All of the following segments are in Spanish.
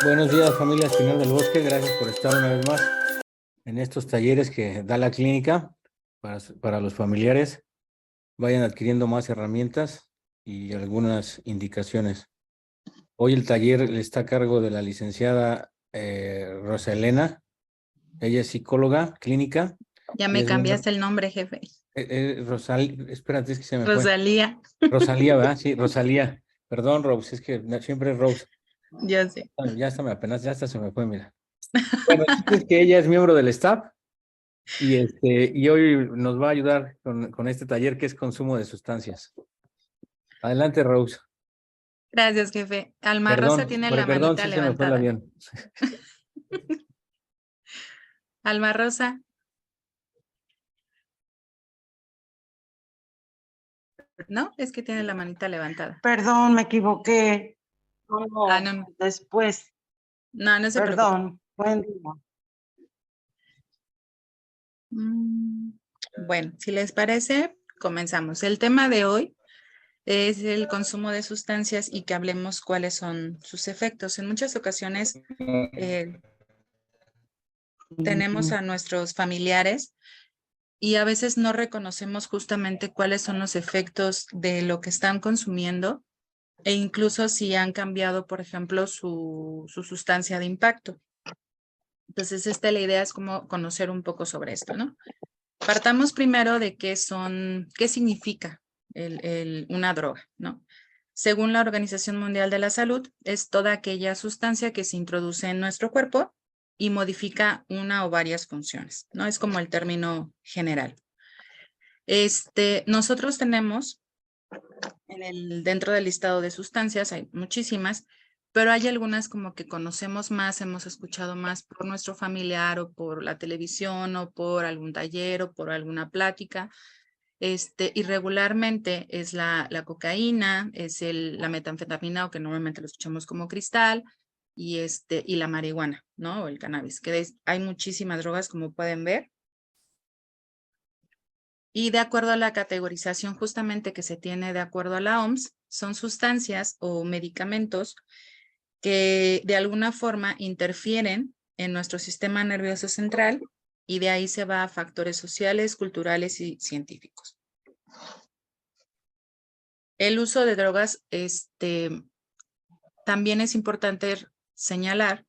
Buenos días, familia Espinal del Bosque. Gracias por estar una vez más en estos talleres que da la clínica para los familiares. Vayan adquiriendo más herramientas y algunas indicaciones. Hoy el taller está a cargo de la licenciada Rosa Elena. Ella es psicóloga clínica Ya y me es miembro. cambiaste el nombre, jefe. Espérate, es que se me fue. Rosalía. Rosalía, ¿verdad? Sí, Rosalía. Perdón, Rose, es que siempre es Rose. Ya sé. Ya está, apenas, ya hasta se me fue, mira. Bueno, el chiste es que ella es miembro del staff y hoy nos va a ayudar con este taller que es consumo de sustancias. Adelante, Rose. Gracias, jefe. Alma Rosa Perdón, tiene la perdón manita si se me fue el levantada. avión. Alma Rosa. No, es que tiene la manita levantada. Perdón, me equivoqué. Ah, No, no. después. No se preocupe. Perdón. Buen día. Bueno, si les parece, comenzamos. El tema de hoy es el consumo de sustancias y que hablemos cuáles son sus efectos. En muchas ocasiones tenemos a nuestros familiares y a veces no reconocemos justamente cuáles son los efectos de lo que están consumiendo e incluso si han cambiado, por ejemplo, su sustancia de impacto. Entonces, la idea es como conocer un poco sobre esto, ¿no? Partamos primero de qué significa una droga, ¿no? Según la Organización Mundial de la Salud, es toda aquella sustancia que se introduce en nuestro cuerpo y modifica una o varias funciones, ¿no? Es como el término general. Nosotros tenemos dentro del listado de sustancias, hay muchísimas, pero hay algunas como que conocemos más, hemos escuchado más por nuestro familiar o por la televisión o por algún taller o por alguna plática. Y regularmente es la cocaína, es la metanfetamina o que normalmente lo escuchamos como cristal y la marihuana, ¿no? O el cannabis, hay muchísimas drogas como pueden ver. Y de acuerdo a la categorización justamente que se tiene de acuerdo a la OMS, son sustancias o medicamentos que de alguna forma interfieren en nuestro sistema nervioso central y de ahí se va a factores sociales, culturales y científicos. El uso de drogas, también es importante señalar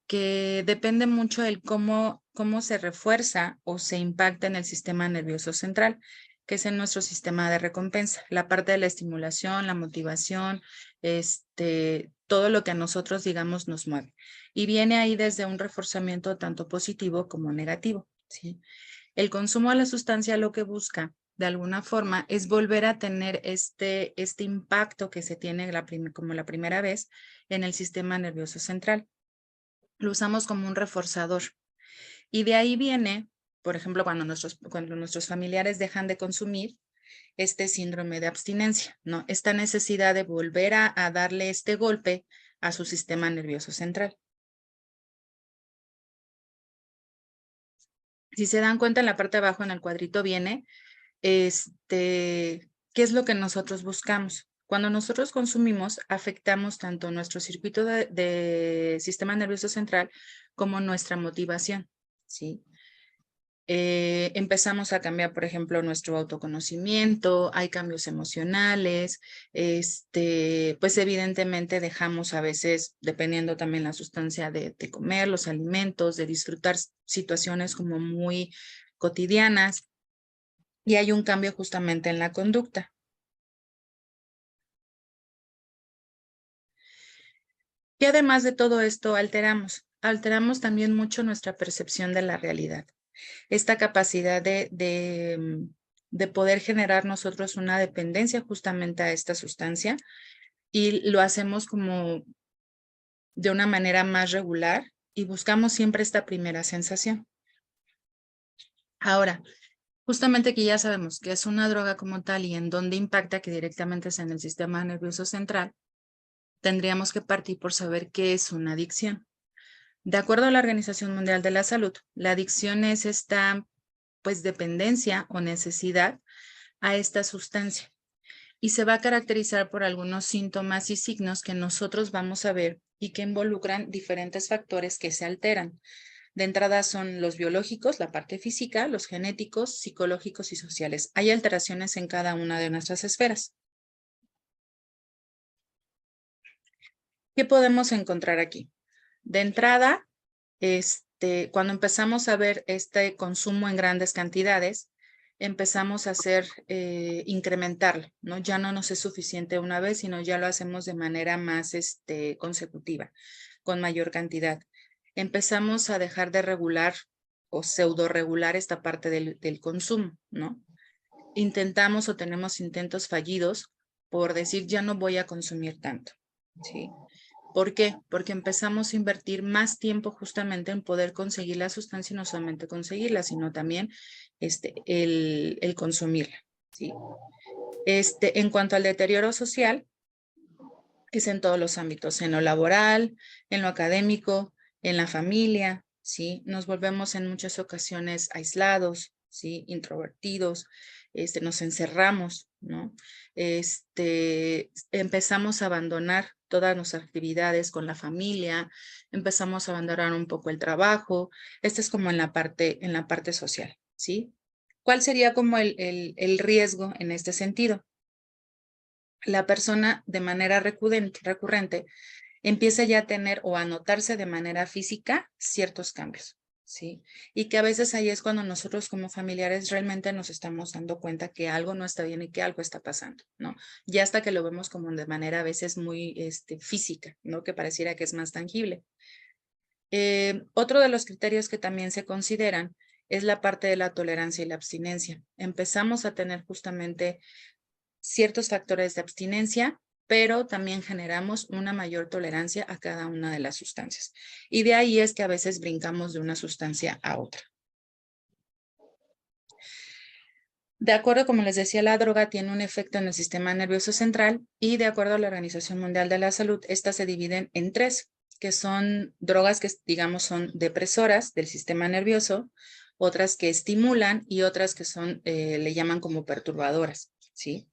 que depende mucho del cómo se refuerza o se impacta en el sistema nervioso central, que es en nuestro sistema de recompensa, la parte de la estimulación, la motivación, todo lo que a nosotros, digamos, nos mueve. Y viene ahí desde un reforzamiento tanto positivo como negativo, ¿sí? El consumo de la sustancia lo que busca, de alguna forma, es volver a tener este impacto que se tiene como la primera vez en el sistema nervioso central. Lo usamos como un reforzador. Y de ahí viene, por ejemplo, cuando nuestros familiares dejan de consumir, este síndrome de abstinencia, ¿no? Esta necesidad de volver a darle este golpe a su sistema nervioso central. Si se dan cuenta, en la parte de abajo, en el cuadrito, viene, ¿qué es lo que nosotros buscamos? Cuando nosotros consumimos, afectamos tanto nuestro circuito de sistema nervioso central como nuestra motivación, ¿sí? Empezamos a cambiar, por ejemplo, nuestro autoconocimiento, hay cambios emocionales, pues evidentemente dejamos a veces, dependiendo también la sustancia de comer, los alimentos, de disfrutar situaciones como muy cotidianas y hay un cambio justamente en la conducta. Y además de todo esto, alteramos también mucho nuestra percepción de la realidad. Esta capacidad de poder generar nosotros una dependencia justamente a esta sustancia y lo hacemos como de una manera más regular y buscamos siempre esta primera sensación. Ahora, justamente que ya sabemos que es una droga como tal y en dónde impacta, que directamente es en el sistema nervioso central, tendríamos que partir por saber qué es una adicción. De acuerdo a la Organización Mundial de la Salud, la adicción es esta pues dependencia o necesidad a esta sustancia y se va a caracterizar por algunos síntomas y signos que nosotros vamos a ver y que involucran diferentes factores que se alteran. De entrada son los biológicos, la parte física, los genéticos, psicológicos y sociales. Hay alteraciones en cada una de nuestras esferas. ¿Qué podemos encontrar aquí? De entrada, cuando empezamos a ver este consumo en grandes cantidades, empezamos a hacer incrementarlo, ¿no? Ya no nos es suficiente una vez, sino ya lo hacemos de manera más consecutiva, con mayor cantidad. Empezamos a dejar de regular o pseudo regular esta parte del consumo, ¿no? Intentamos o tenemos intentos fallidos por decir ya no voy a consumir tanto, ¿sí? ¿Por qué? Porque empezamos a invertir más tiempo justamente en poder conseguir la sustancia y no solamente conseguirla, sino también el consumirla, ¿sí? En cuanto al deterioro social, es en todos los ámbitos, en lo laboral, en lo académico, en la familia, ¿sí? Nos volvemos en muchas ocasiones aislados, ¿sí? Introvertidos, nos encerramos, ¿no? Empezamos a abandonar todas nuestras actividades con la familia, empezamos a abandonar un poco el trabajo. Es como en la parte social, ¿sí? ¿Cuál sería como el riesgo en este sentido? La persona de manera recurrente empieza ya a tener o a notarse de manera física ciertos cambios, ¿sí? Y que a veces ahí es cuando nosotros como familiares realmente nos estamos dando cuenta que algo no está bien y que algo está pasando, ¿no? Ya hasta que lo vemos como de manera a veces muy física, ¿no? Que pareciera que es más tangible. Otro de los criterios que también se consideran es la parte de la tolerancia y la abstinencia. Empezamos a tener justamente ciertos factores de abstinencia, pero también generamos una mayor tolerancia a cada una de las sustancias. Y de ahí es que a veces brincamos de una sustancia a otra. De acuerdo, como les decía, la droga tiene un efecto en el sistema nervioso central y de acuerdo a la Organización Mundial de la Salud, estas se dividen en tres, que son drogas que, digamos, son depresoras del sistema nervioso, otras que estimulan y otras que son, le llaman como perturbadoras, ¿sí?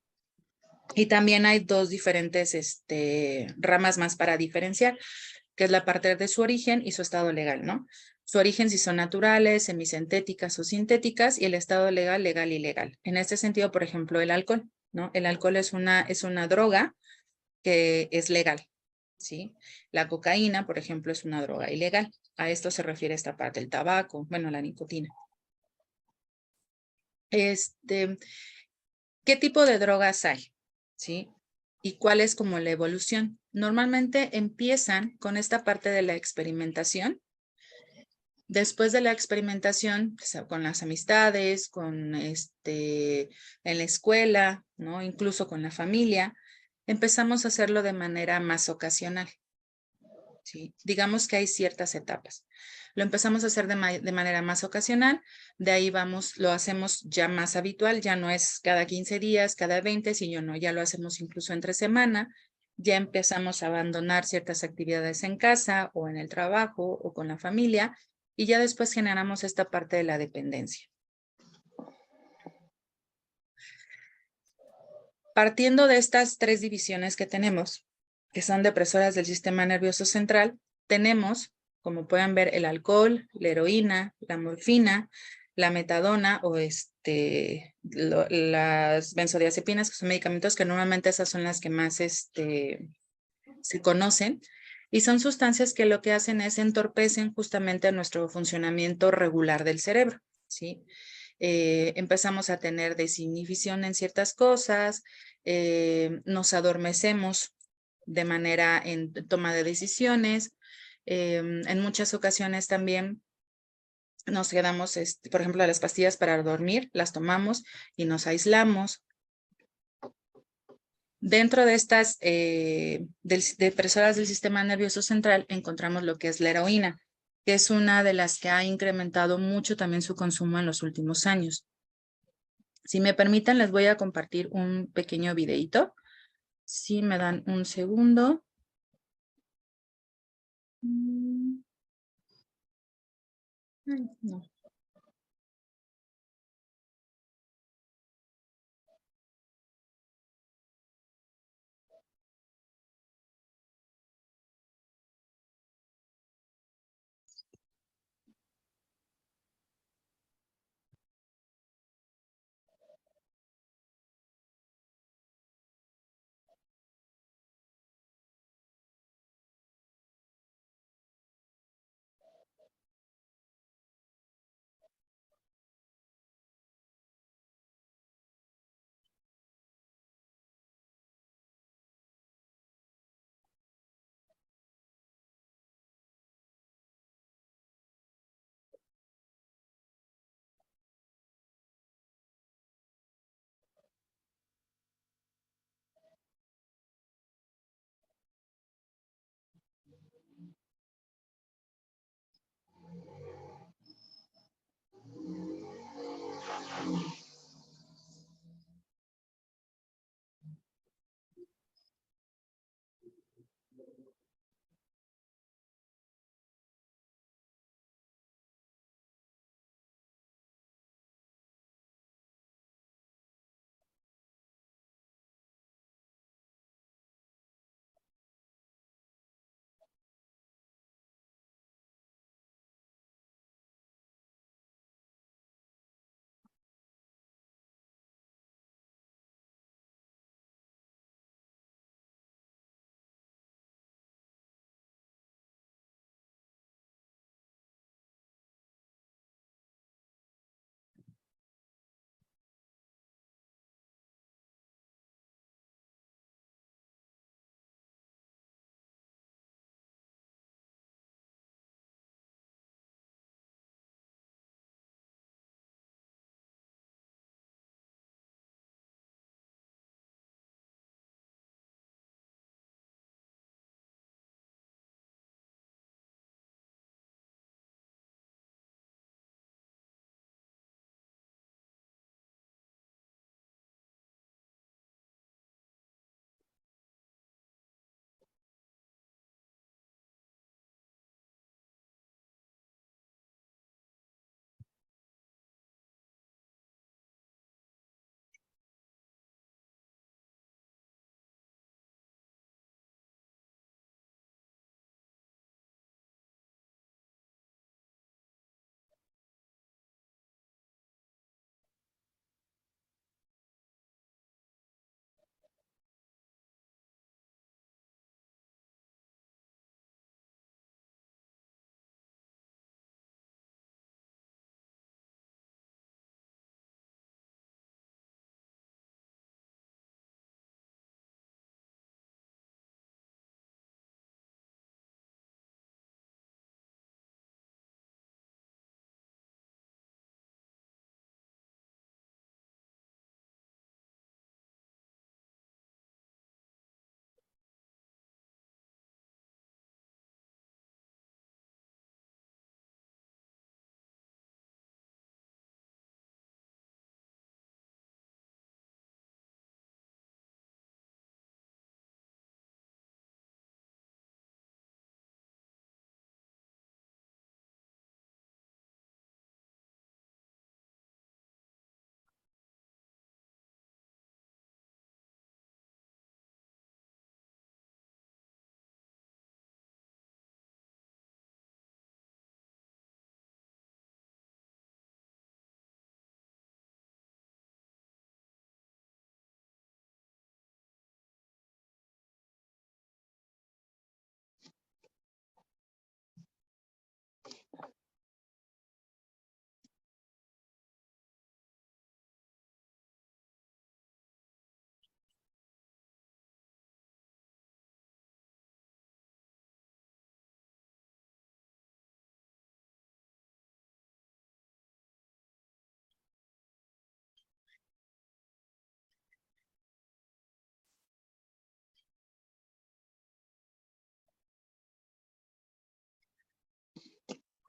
Y también hay dos diferentes ramas más para diferenciar, que es la parte de su origen y su estado legal, ¿no? Su origen si son naturales, semisintéticas o sintéticas, y el estado legal, legal y ilegal. En este sentido, por ejemplo, el alcohol, ¿no? El alcohol es una droga que es legal, ¿sí? La cocaína, por ejemplo, es una droga ilegal. A esto se refiere esta parte, el tabaco, bueno, la nicotina. ¿Qué tipo de drogas hay? ¿Sí? ¿Y cuál es como la evolución? Normalmente empiezan con esta parte de la experimentación. Después de la experimentación, con las amistades, en la escuela, ¿no? Incluso con la familia, empezamos a hacerlo de manera más ocasional. ¿Sí? Digamos que hay ciertas etapas. Lo empezamos a hacer de manera más ocasional, de ahí vamos, lo hacemos ya más habitual, ya no es cada 15 días, cada 20, sino no, ya lo hacemos incluso entre semana, ya empezamos a abandonar ciertas actividades en casa o en el trabajo o con la familia y ya después generamos esta parte de la dependencia. Partiendo de estas tres divisiones que tenemos, que son depresoras del sistema nervioso central, tenemos, como pueden ver, el alcohol, la heroína, la morfina, la metadona o las benzodiazepinas, que son medicamentos que normalmente esas son las que más se conocen, y son sustancias que lo que hacen es entorpecen justamente nuestro funcionamiento regular del cerebro, ¿sí? Empezamos a tener desinhibición en ciertas cosas, nos adormecemos de manera en toma de decisiones, en muchas ocasiones también nos quedamos, por ejemplo, las pastillas para dormir, las tomamos y nos aislamos. Dentro de estas depresoras del sistema nervioso central encontramos lo que es la heroína, que es una de las que ha incrementado mucho también su consumo en los últimos años. Si me permiten, les voy a compartir un pequeño videito. Si me dan un segundo. Ay, no.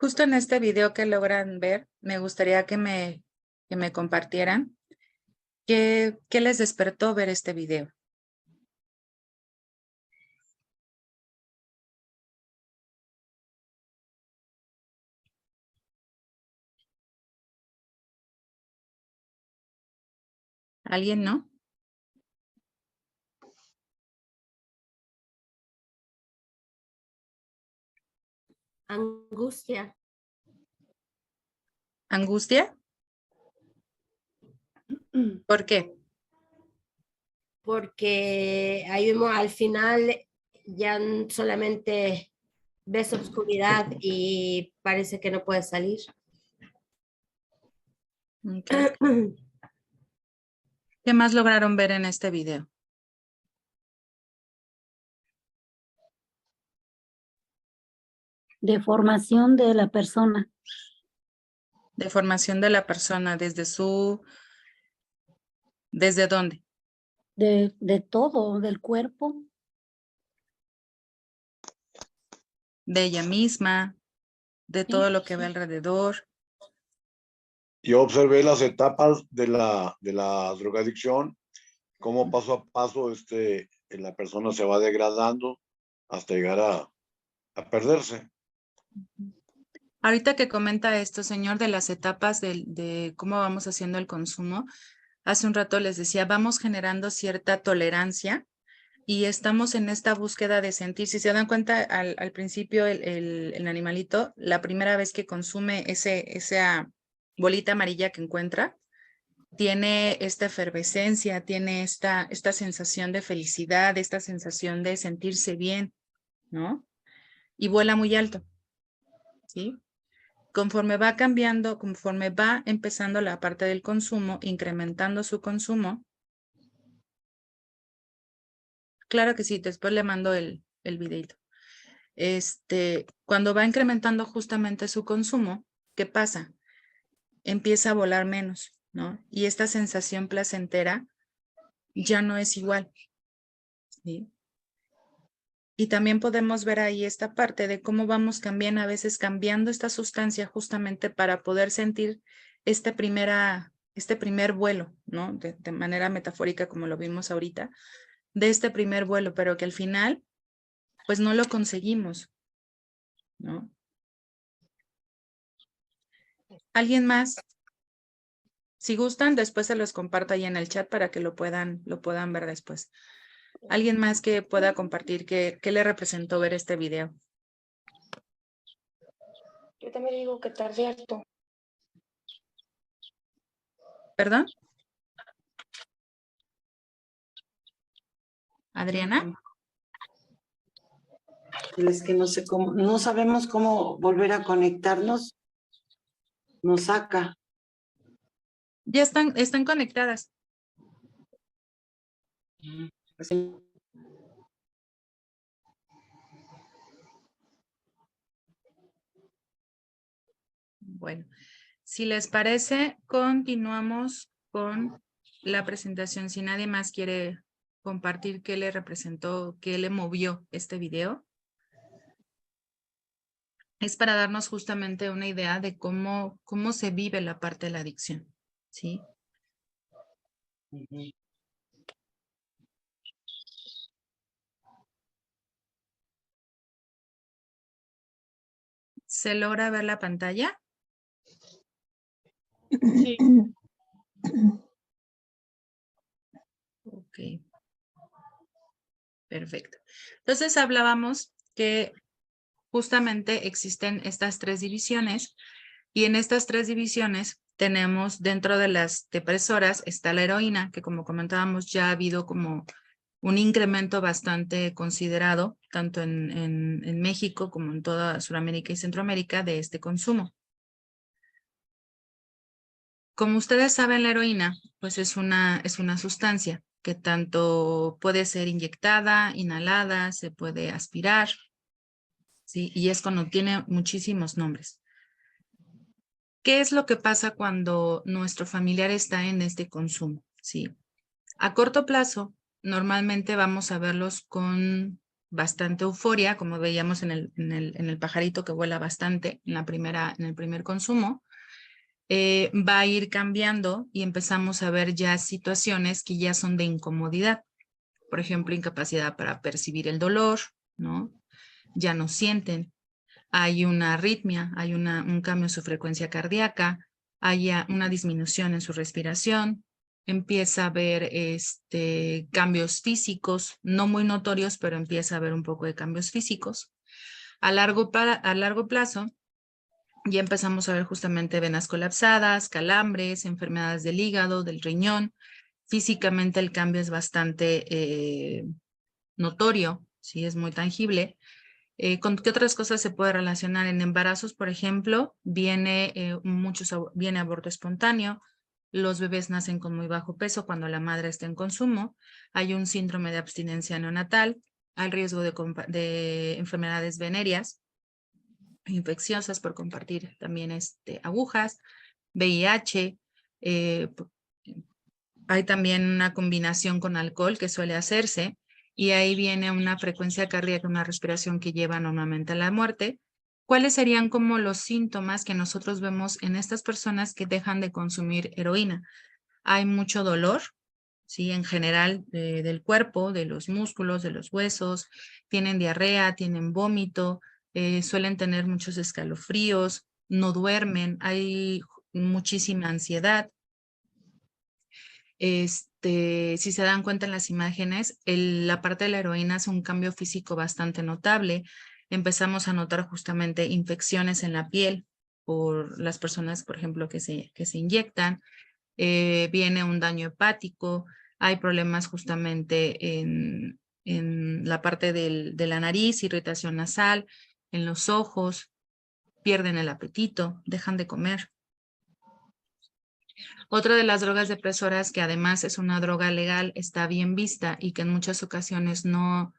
Justo en este video que logran ver, me gustaría que me compartieran qué les despertó ver este video. ¿Alguien no? Angustia. ¿Angustia? ¿Por qué? Porque ahí vemos al final ya solamente ves oscuridad y parece que no puedes salir. Ok. ¿Qué más lograron ver en este video? Deformación de la persona. Deformación de la persona ¿desde dónde? De todo, del cuerpo. De ella misma, de Sí, todo lo que sí. ve alrededor. Yo observé las etapas de la drogadicción, cómo paso a paso la persona se va degradando hasta llegar a perderse. Ahorita que comenta esto, señor, de las etapas de cómo vamos haciendo el consumo, hace un rato les decía, vamos generando cierta tolerancia y estamos en esta búsqueda de sentir. Si se dan cuenta, al principio el animalito, la primera vez que consume esa bolita amarilla que encuentra, tiene esta efervescencia, tiene esta sensación de felicidad, esta sensación de sentirse bien, ¿no? Y vuela muy alto, ¿sí? Conforme va cambiando, conforme va empezando la parte del consumo, incrementando su consumo. Claro que sí, después le mando el videito. Cuando va incrementando justamente su consumo, ¿qué pasa? Empieza a volar menos, ¿no? Y esta sensación placentera ya no es igual, ¿sí? Y también podemos ver ahí esta parte de cómo vamos cambiando, a veces cambiando esta sustancia justamente para poder sentir este primer vuelo, ¿no? De manera metafórica, como lo vimos ahorita, de este primer vuelo, pero que al final, pues no lo conseguimos, ¿no? ¿Alguien más? Si gustan, después se los comparto ahí en el chat para que lo puedan ver después. ¿Alguien más que pueda compartir qué le representó ver este video? Yo también digo que tardé harto. ¿Perdón? ¿Adriana? Es que no sé cómo, no sabemos cómo volver a conectarnos. Nos saca. Ya están conectadas. Bueno, si les parece, continuamos con la presentación. Si nadie más quiere compartir qué le representó, qué le movió este video, es para darnos justamente una idea de cómo se vive la parte de la adicción, ¿sí? ¿Se logra ver la pantalla? Sí. Ok. Perfecto. Entonces hablábamos que justamente existen estas tres divisiones y en estas tres divisiones tenemos dentro de las depresoras está la heroína, que como comentábamos ya ha habido como un incremento bastante considerado tanto en México como en toda Sudamérica y Centroamérica de este consumo. Como ustedes saben, la heroína pues es una sustancia que tanto puede ser inyectada, inhalada, se puede aspirar, ¿sí? Y tiene muchísimos nombres. ¿Qué es lo que pasa cuando nuestro familiar está en este consumo? ¿Sí? A corto plazo, normalmente vamos a verlos con bastante euforia, como veíamos en el pajarito que vuela bastante en el primer consumo, va a ir cambiando y empezamos a ver ya situaciones que ya son de incomodidad. Por ejemplo, incapacidad para percibir el dolor, ¿no? Ya no sienten. Hay una arritmia, hay un cambio en su frecuencia cardíaca, hay una disminución en su respiración, empieza a haber cambios físicos, no muy notorios, pero empieza a haber un poco de cambios físicos. A largo plazo, ya empezamos a ver justamente venas colapsadas, calambres, enfermedades del hígado, del riñón. Físicamente el cambio es bastante notorio, sí, es muy tangible. ¿Con qué otras cosas se puede relacionar? En embarazos, por ejemplo, viene aborto espontáneo, los bebés nacen con muy bajo peso cuando la madre está en consumo, hay un síndrome de abstinencia neonatal, hay riesgo de enfermedades venéreas, infecciosas por compartir también agujas, VIH, hay también una combinación con alcohol que suele hacerse, y ahí viene una frecuencia cardíaca, una respiración que lleva normalmente a la muerte. ¿Cuáles serían como los síntomas que nosotros vemos en estas personas que dejan de consumir heroína? Hay mucho dolor, ¿sí? En general del cuerpo, de los músculos, de los huesos, tienen diarrea, tienen vómito, suelen tener muchos escalofríos, no duermen, hay muchísima ansiedad. Si se dan cuenta en las imágenes, la parte de la heroína hace un cambio físico bastante notable. Empezamos a notar justamente infecciones en la piel por las personas, por ejemplo, que se inyectan. Viene un daño hepático, hay problemas justamente en la parte de la nariz, irritación nasal, en los ojos, pierden el apetito, dejan de comer. Otra de las drogas depresoras, que además es una droga legal, está bien vista y que en muchas ocasiones no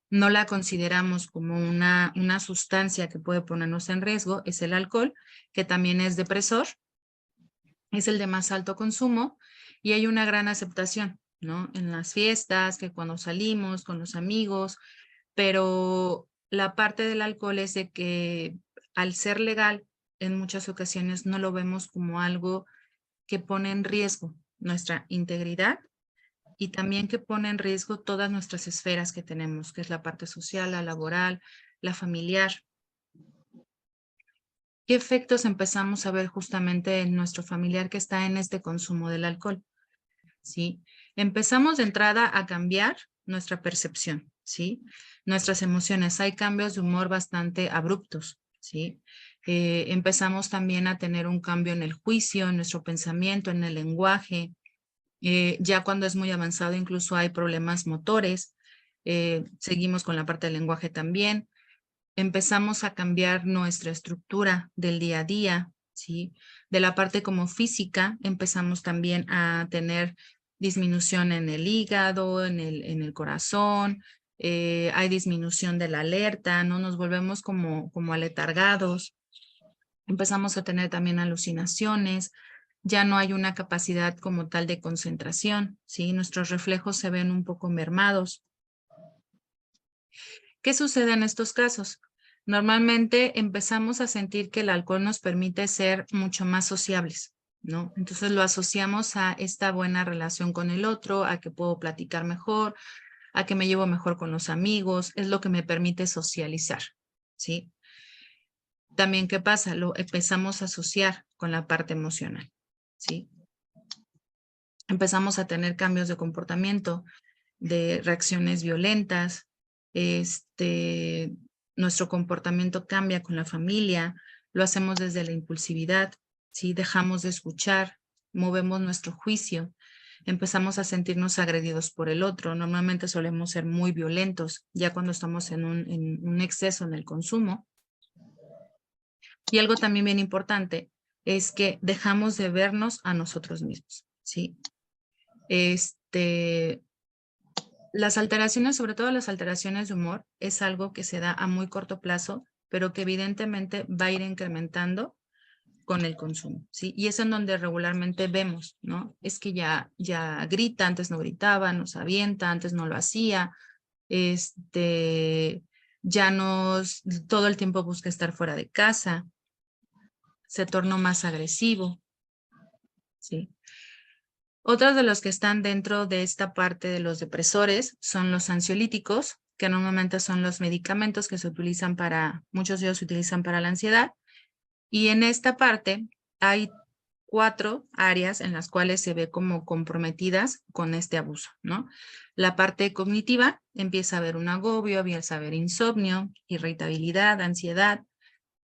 la consideramos como una sustancia que puede ponernos en riesgo, es el alcohol, que también es depresor, es el de más alto consumo y hay una gran aceptación, ¿no? En las fiestas, que cuando salimos con los amigos, pero la parte del alcohol es de que al ser legal, en muchas ocasiones no lo vemos como algo que pone en riesgo nuestra integridad y también que pone en riesgo todas nuestras esferas que tenemos, que es la parte social, la laboral, la familiar. ¿Qué efectos empezamos a ver justamente en nuestro familiar que está en este consumo del alcohol? ¿Sí? Empezamos de entrada a cambiar nuestra percepción, ¿sí? Nuestras emociones, hay cambios de humor bastante abruptos, ¿sí? Empezamos también a tener un cambio en el juicio, en nuestro pensamiento, en el lenguaje. Ya cuando es muy avanzado incluso hay problemas motores. Seguimos con la parte del lenguaje también. Empezamos a cambiar nuestra estructura del día a día, ¿sí? De la parte como física, empezamos también a tener disminución en el hígado, en el corazón, hay disminución de la alerta, ¿no? Nos volvemos como aletargados, empezamos a tener también alucinaciones, ya no hay una capacidad como tal de concentración, ¿sí? Nuestros reflejos se ven un poco mermados. ¿Qué sucede en estos casos? Normalmente empezamos a sentir que el alcohol nos permite ser mucho más sociables, ¿no? Entonces lo asociamos a esta buena relación con el otro, a que puedo platicar mejor, a que me llevo mejor con los amigos, es lo que me permite socializar, ¿sí? También, ¿qué pasa? Lo empezamos a asociar con la parte emocional, ¿sí? Empezamos a tener cambios de comportamiento, de reacciones violentas, nuestro comportamiento cambia con la familia, lo hacemos desde la impulsividad, ¿sí? Dejamos de escuchar, movemos nuestro juicio, empezamos a sentirnos agredidos por el otro, normalmente solemos ser muy violentos ya cuando estamos en un exceso en el consumo. Y algo también bien importante es que dejamos de vernos a nosotros mismos, ¿sí? Las alteraciones, sobre todo las alteraciones de humor, es algo que se da a muy corto plazo, pero que evidentemente va a ir incrementando con el consumo, ¿sí? Y es en donde regularmente vemos, ¿no? Es que ya grita, antes no gritaba, nos avienta, antes no lo hacía, todo el tiempo busca estar fuera de casa, se tornó más agresivo, ¿sí? Otros de los que están dentro de esta parte de los depresores son los ansiolíticos, que normalmente son los medicamentos que se utilizan muchos de ellos se utilizan para la ansiedad. Y en esta parte hay 4 áreas en las cuales se ve como comprometidas con este abuso, ¿no? La parte cognitiva, empieza a haber un agobio, empieza a haber insomnio, irritabilidad, ansiedad,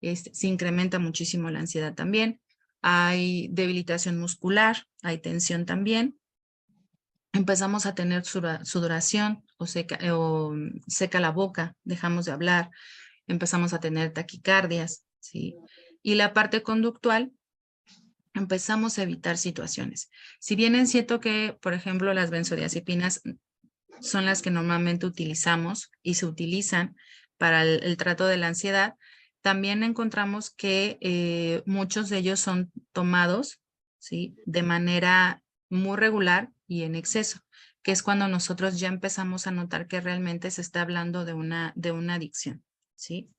se incrementa muchísimo la ansiedad también. Hay debilitación muscular, hay tensión también. Empezamos a tener sudoración o seca la boca, dejamos de hablar, empezamos a tener taquicardias, ¿sí? Y la parte conductual, empezamos a evitar situaciones. Si bien es cierto que, por ejemplo, las benzodiazepinas son las que normalmente utilizamos y se utilizan para el trato de la ansiedad, también encontramos que muchos de ellos son tomados, ¿sí?, de manera muy regular y en exceso, que es cuando nosotros ya empezamos a notar que realmente se está hablando de una adicción, ¿sí?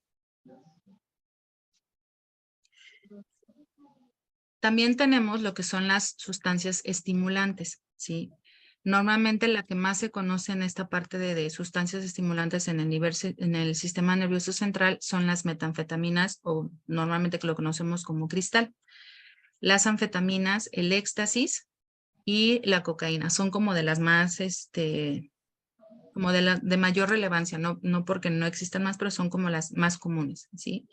También tenemos lo que son las sustancias estimulantes, ¿sí? Normalmente la que más se conoce en esta parte de sustancias estimulantes en el sistema nervioso central son las metanfetaminas, o normalmente que lo conocemos como cristal. Las anfetaminas, el éxtasis y la cocaína son como de las más, como de mayor relevancia, no porque no existan más, pero son como las más comunes, ¿sí?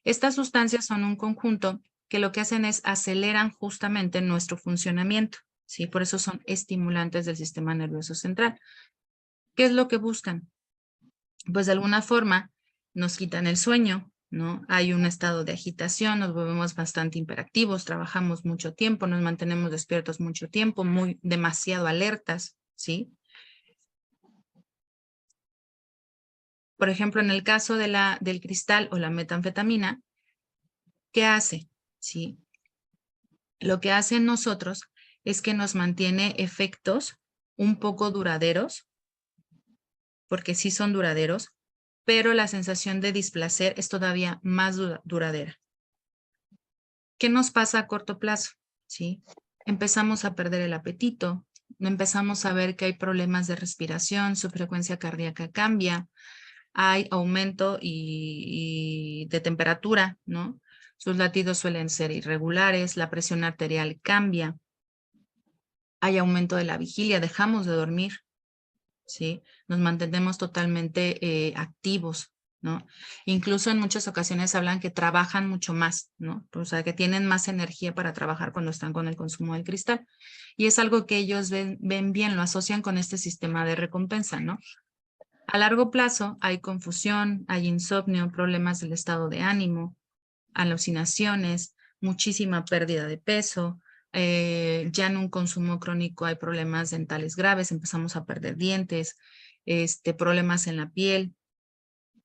Estas sustancias son un conjunto que lo que hacen es aceleran justamente nuestro funcionamiento, ¿sí? Por eso son estimulantes del sistema nervioso central. ¿Qué es lo que buscan? Pues de alguna forma nos quitan el sueño, ¿no? Hay un estado de agitación, nos volvemos bastante hiperactivos, trabajamos mucho tiempo, nos mantenemos despiertos mucho tiempo, demasiado alertas, ¿sí? Por ejemplo, en el caso del cristal o la metanfetamina, ¿qué hace? ¿Sí? Lo que hace en nosotros es que nos mantiene efectos un poco duraderos, porque sí son duraderos, pero la sensación de displacer es todavía más duradera. ¿Qué nos pasa a corto plazo? ¿Sí? Empezamos a perder el apetito, empezamos a ver que hay problemas de respiración, su frecuencia cardíaca cambia, hay aumento de temperatura, ¿no? Sus latidos suelen ser irregulares, la presión arterial cambia, hay aumento de la vigilia, dejamos de dormir, ¿sí? Nos mantenemos totalmente activos, ¿no? Incluso en muchas ocasiones hablan que trabajan mucho más, ¿no? O sea, que tienen más energía para trabajar cuando están con el consumo del cristal. Y es algo que ellos ven bien, lo asocian con este sistema de recompensa, ¿no? A largo plazo hay confusión, hay insomnio, problemas del estado de ánimo, alucinaciones, muchísima pérdida de peso, ya en un consumo crónico hay problemas dentales graves, empezamos a perder dientes, problemas en la piel.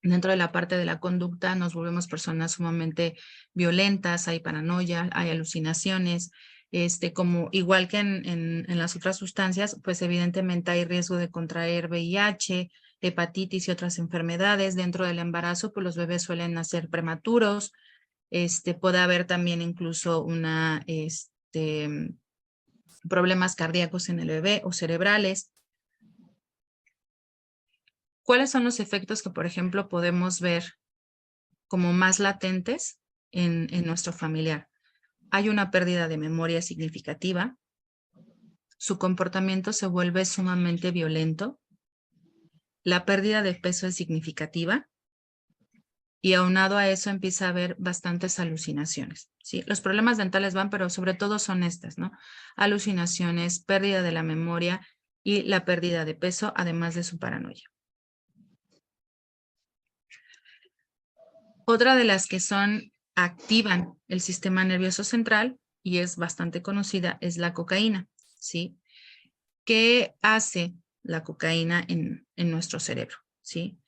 Dentro de la parte de la conducta nos volvemos personas sumamente violentas, hay paranoia, hay alucinaciones, como igual que en las otras sustancias, pues evidentemente hay riesgo de contraer VIH, hepatitis y otras enfermedades. Dentro del embarazo, pues los bebés suelen nacer prematuros, puede haber también incluso problemas cardíacos en el bebé o cerebrales. ¿Cuáles son los efectos que, por ejemplo, podemos ver como más latentes en nuestro familiar? Hay una pérdida de memoria significativa, su comportamiento se vuelve sumamente violento, la pérdida de peso es significativa y aunado a eso empieza a haber bastantes alucinaciones, ¿sí? Los problemas dentales van, pero sobre todo son estas, ¿no? Alucinaciones, pérdida de la memoria y la pérdida de peso, además de su paranoia. Otra de las que activan el sistema nervioso central y es bastante conocida es la cocaína, ¿sí? ¿Qué hace la cocaína en nuestro cerebro? ¿Sí?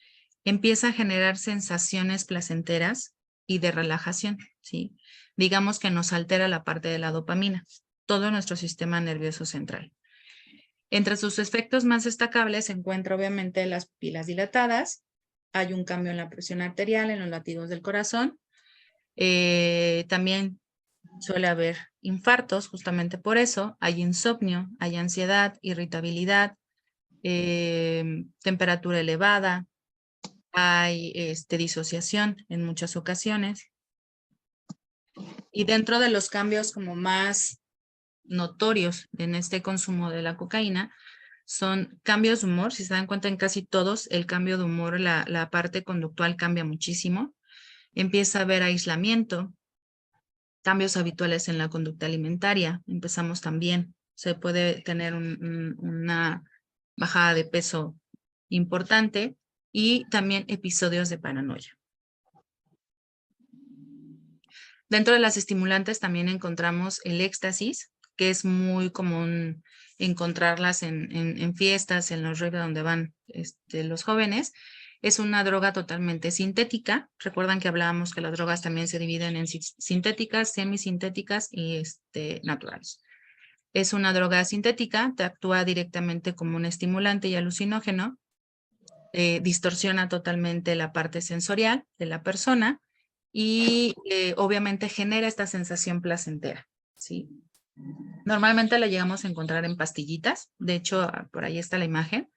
Empieza a generar sensaciones placenteras y de relajación, ¿sí? Digamos que nos altera la parte de la dopamina, todo nuestro sistema nervioso central. Entre sus efectos más destacables se encuentra obviamente las pupilas dilatadas, hay un cambio en la presión arterial, en los latidos del corazón, también suele haber infartos, justamente por eso, hay insomnio, hay ansiedad, irritabilidad, temperatura elevada, hay disociación en muchas ocasiones. Y dentro de los cambios como más notorios en este consumo de la cocaína, son cambios de humor. Si se dan cuenta, en casi todos el cambio de humor, la parte conductual cambia muchísimo. Empieza a haber aislamiento, cambios habituales en la conducta alimentaria. Empezamos también, se puede tener una bajada de peso importante y también episodios de paranoia. Dentro de las estimulantes también encontramos el éxtasis, que es muy común encontrarlas en fiestas, en los raves donde van los jóvenes. Es una droga totalmente sintética. Recuerdan que hablábamos que las drogas también se dividen en sintéticas, semisintéticas y naturales. Es una droga sintética, te actúa directamente como un estimulante y alucinógeno, distorsiona totalmente la parte sensorial de la persona y obviamente genera esta sensación placentera, ¿sí? Normalmente la llegamos a encontrar en pastillitas, de hecho por ahí está la imagen,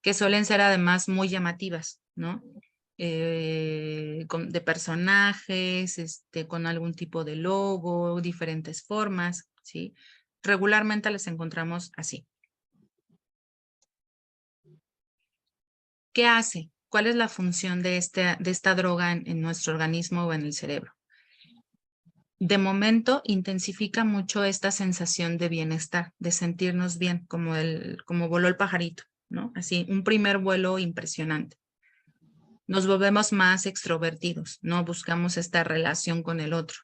que suelen ser además muy llamativas, ¿no? De personajes, con algún tipo de logo, diferentes formas, ¿sí? Regularmente las encontramos así. ¿Qué hace? ¿Cuál es la función de esta droga en nuestro organismo o en el cerebro? De momento intensifica mucho esta sensación de bienestar, de sentirnos bien, como voló el pajarito, ¿no? Así, un primer vuelo impresionante. Nos volvemos más extrovertidos, ¿no? Buscamos esta relación con el otro.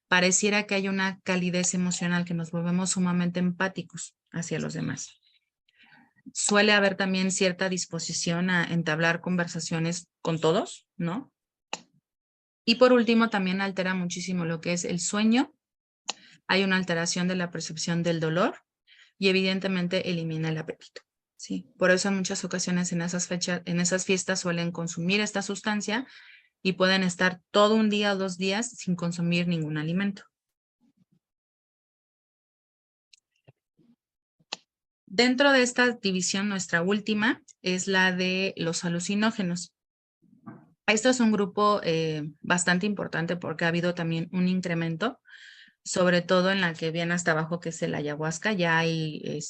Pareciera que hay una calidez emocional, que nos volvemos sumamente empáticos hacia los demás. Suele haber también cierta disposición a entablar conversaciones con todos, ¿no? Y por último, también altera muchísimo lo que es el sueño. Hay una alteración de la percepción del dolor y evidentemente elimina el apetito, ¿sí? Por eso en muchas ocasiones en esas fiestas suelen consumir esta sustancia y pueden estar todo un día o 2 días sin consumir ningún alimento. Dentro de esta división, nuestra última es la de los alucinógenos. Esto es un grupo bastante importante porque ha habido también un incremento, sobre todo en la que viene hasta abajo, que es el ayahuasca. Ya hay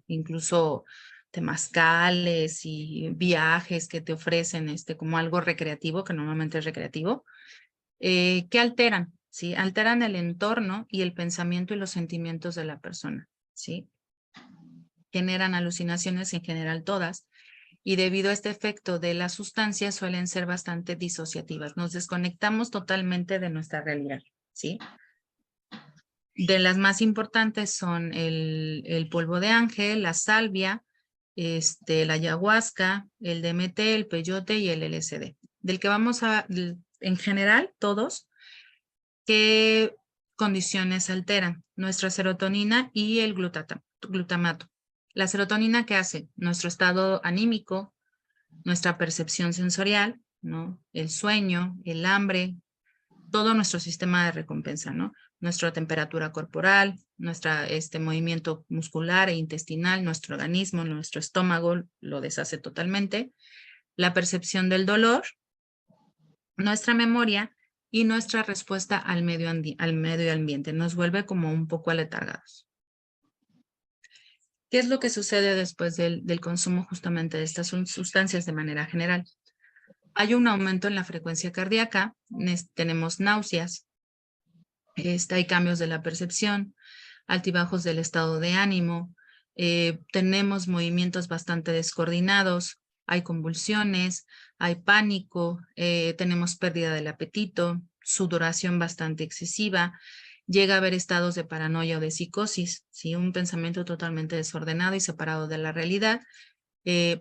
incluso temazcales y viajes que te ofrecen como algo recreativo, que normalmente es recreativo, que alteran, ¿sí? Alteran el entorno y el pensamiento y los sentimientos de la persona, ¿sí? Generan alucinaciones, en general todas, y debido a este efecto de las sustancias suelen ser bastante disociativas. Nos desconectamos totalmente de nuestra realidad, ¿sí? De las más importantes son el polvo de ángel, la salvia, la ayahuasca, el DMT, el peyote y el LSD. Del que vamos en general, todos, ¿qué condiciones alteran? Nuestra serotonina y el glutamato. La serotonina, ¿qué hace? Nuestro estado anímico, nuestra percepción sensorial, ¿no? El sueño, el hambre, todo nuestro sistema de recompensa, ¿no? Nuestra temperatura corporal, nuestro movimiento muscular e intestinal, nuestro organismo, nuestro estómago lo deshace totalmente. La percepción del dolor, nuestra memoria y nuestra respuesta al medio ambiente. Nos vuelve como un poco aletargados. ¿Qué es lo que sucede después del consumo justamente de estas sustancias de manera general? Hay un aumento en la frecuencia cardíaca, tenemos náuseas, hay cambios de la percepción, altibajos del estado de ánimo, tenemos movimientos bastante descoordinados, hay convulsiones, hay pánico, tenemos pérdida del apetito, sudoración bastante excesiva, llega a haber estados de paranoia o de psicosis, ¿sí? Un pensamiento totalmente desordenado y separado de la realidad,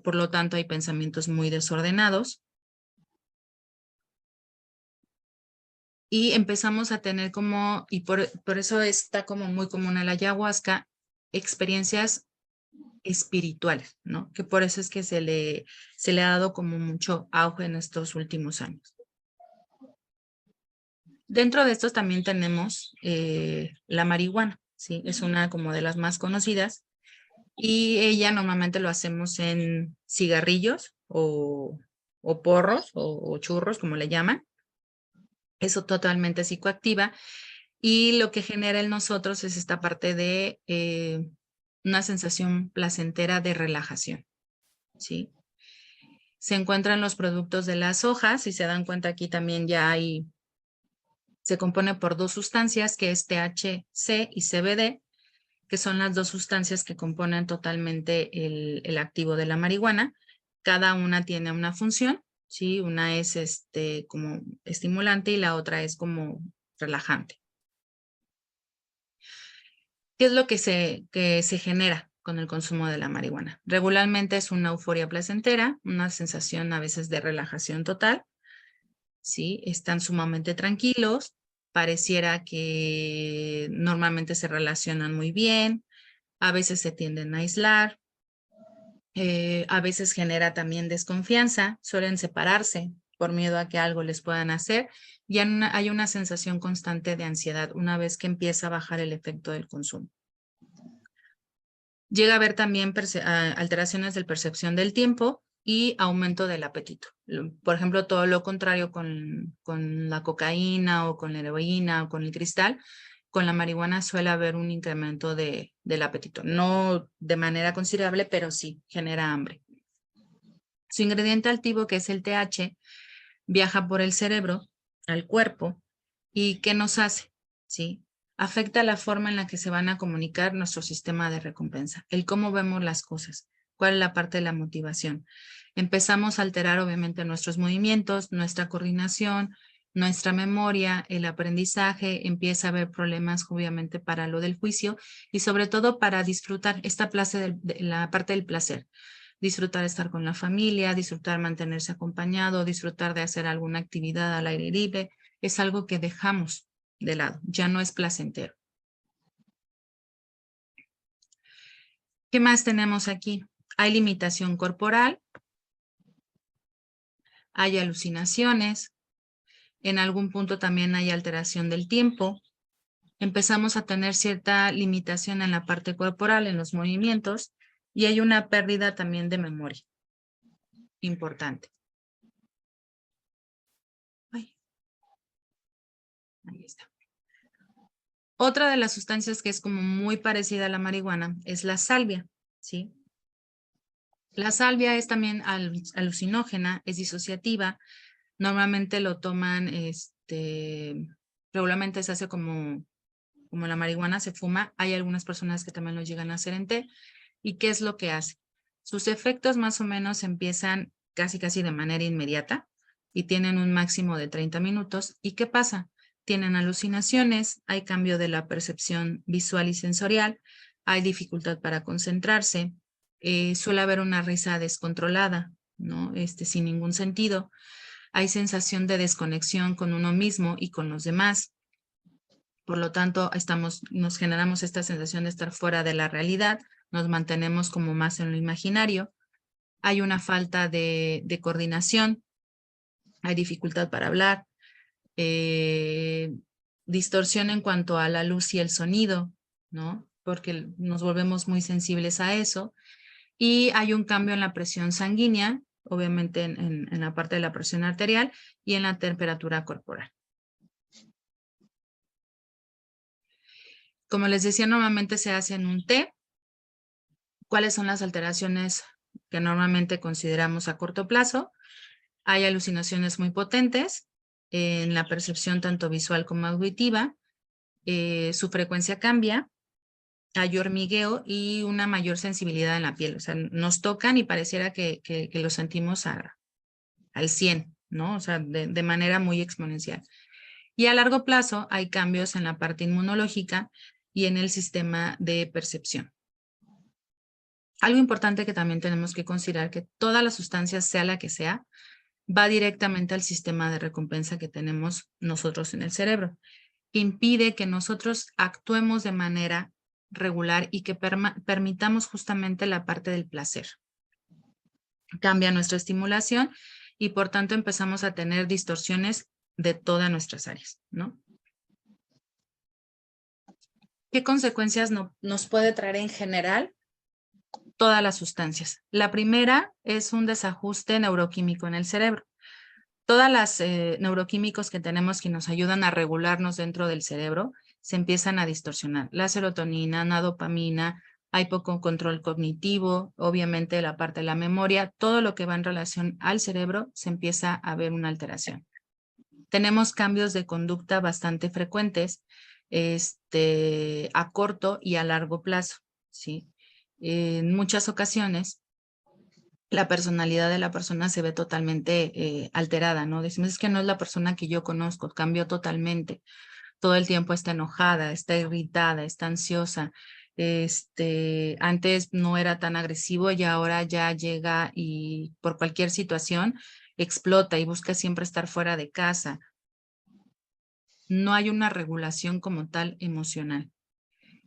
por lo tanto hay pensamientos muy desordenados. Y empezamos a tener y por eso está como muy común en la ayahuasca, experiencias espirituales, ¿no? Que por eso es que se le ha dado como mucho auge en estos últimos años. Dentro de estos también tenemos la marihuana, ¿sí? Es una como de las más conocidas y ella normalmente lo hacemos en cigarrillos o porros o churros, como le llaman. Eso totalmente psicoactiva y lo que genera en nosotros es esta parte de una sensación placentera de relajación, ¿sí? Se encuentran los productos de las hojas, si se dan cuenta aquí también ya hay, se compone por dos sustancias que es THC y CBD, que son las dos sustancias que componen totalmente el activo de la marihuana. Cada una tiene una función, ¿sí? Una es como estimulante y la otra es como relajante. ¿Qué es lo que se genera con el consumo de la marihuana? Regularmente es una euforia placentera, una sensación a veces de relajación total, ¿sí? Están sumamente tranquilos, pareciera que normalmente se relacionan muy bien, a veces se tienden a aislar, a veces genera también desconfianza, suelen separarse por miedo a que algo les puedan hacer y hay una sensación constante de ansiedad una vez que empieza a bajar el efecto del consumo. Llega a haber también alteraciones de percepción del tiempo y aumento del apetito. Por ejemplo, todo lo contrario con la cocaína o con la heroína o con el cristal, con la marihuana suele haber un incremento del apetito. No de manera considerable, pero sí genera hambre. Su ingrediente activo, que es el TH, viaja por el cerebro al cuerpo. ¿Y qué nos hace? ¿Sí? Afecta la forma en la que se van a comunicar nuestro sistema de recompensa, el cómo vemos las cosas, cuál es la parte de la motivación. Empezamos a alterar obviamente nuestros movimientos, nuestra coordinación, nuestra memoria, el aprendizaje, empieza a haber problemas obviamente para lo del juicio y sobre todo para disfrutar esta la parte del placer. Disfrutar estar con la familia, disfrutar mantenerse acompañado, disfrutar de hacer alguna actividad al aire libre, es algo que dejamos de lado, ya no es placentero. ¿Qué más tenemos aquí? Hay limitación corporal, hay alucinaciones, en algún punto también hay alteración del tiempo, empezamos a tener cierta limitación en la parte corporal, en los movimientos, y hay una pérdida también de memoria importante. Ahí está. Otra de las sustancias que es como muy parecida a la marihuana es la salvia, ¿sí? La salvia es también alucinógena, es disociativa. Normalmente lo toman, regularmente se hace como la marihuana se fuma. Hay algunas personas que también lo llegan a hacer en té. ¿Y qué es lo que hace? Sus efectos más o menos empiezan casi de manera inmediata y tienen un máximo de 30 minutos. ¿Y qué pasa? Tienen alucinaciones, hay cambio de la percepción visual y sensorial, hay dificultad para concentrarse, suele haber una risa descontrolada, ¿no? Sin ningún sentido. Hay sensación de desconexión con uno mismo y con los demás. Por lo tanto, nos generamos esta sensación de estar fuera de la realidad, nos mantenemos como más en lo imaginario. Hay una falta de coordinación, hay dificultad para hablar, distorsión en cuanto a la luz y el sonido, ¿no? Porque nos volvemos muy sensibles a eso. Y hay un cambio en la presión sanguínea, obviamente en la parte de la presión arterial y en la temperatura corporal. Como les decía, normalmente se hace en un té. ¿Cuáles son las alteraciones que normalmente consideramos a corto plazo? Hay alucinaciones muy potentes en la percepción tanto visual como auditiva. Su frecuencia cambia. Hay hormigueo y una mayor sensibilidad en la piel. O sea, nos tocan y pareciera que lo sentimos al 100, ¿no? O sea, de manera muy exponencial. Y a largo plazo hay cambios en la parte inmunológica y en el sistema de percepción. Algo importante que también tenemos que considerar que todas las sustancias, sea la que sea, va directamente al sistema de recompensa que tenemos nosotros en el cerebro. Impide que nosotros actuemos de manera regular y que permitamos justamente la parte del placer. Cambia nuestra estimulación y por tanto empezamos a tener distorsiones de todas nuestras áreas, ¿no? ¿Qué consecuencias nos puede traer en general? Todas las sustancias. La primera es un desajuste neuroquímico en el cerebro. Todas las neuroquímicos que tenemos que nos ayudan a regularnos dentro del cerebro se empiezan a distorsionar. La serotonina, la dopamina, hay poco control cognitivo, obviamente la parte de la memoria, todo lo que va en relación al cerebro se empieza a ver una alteración. Tenemos cambios de conducta bastante frecuentes a corto y a largo plazo, ¿sí? En muchas ocasiones la personalidad de la persona se ve totalmente alterada, ¿no? Decimos, es que no es la persona que yo conozco, cambió totalmente. Todo el tiempo está enojada, está irritada, está ansiosa. Antes no era tan agresivo y ahora ya llega y por cualquier situación explota y busca siempre estar fuera de casa. No hay una regulación como tal emocional.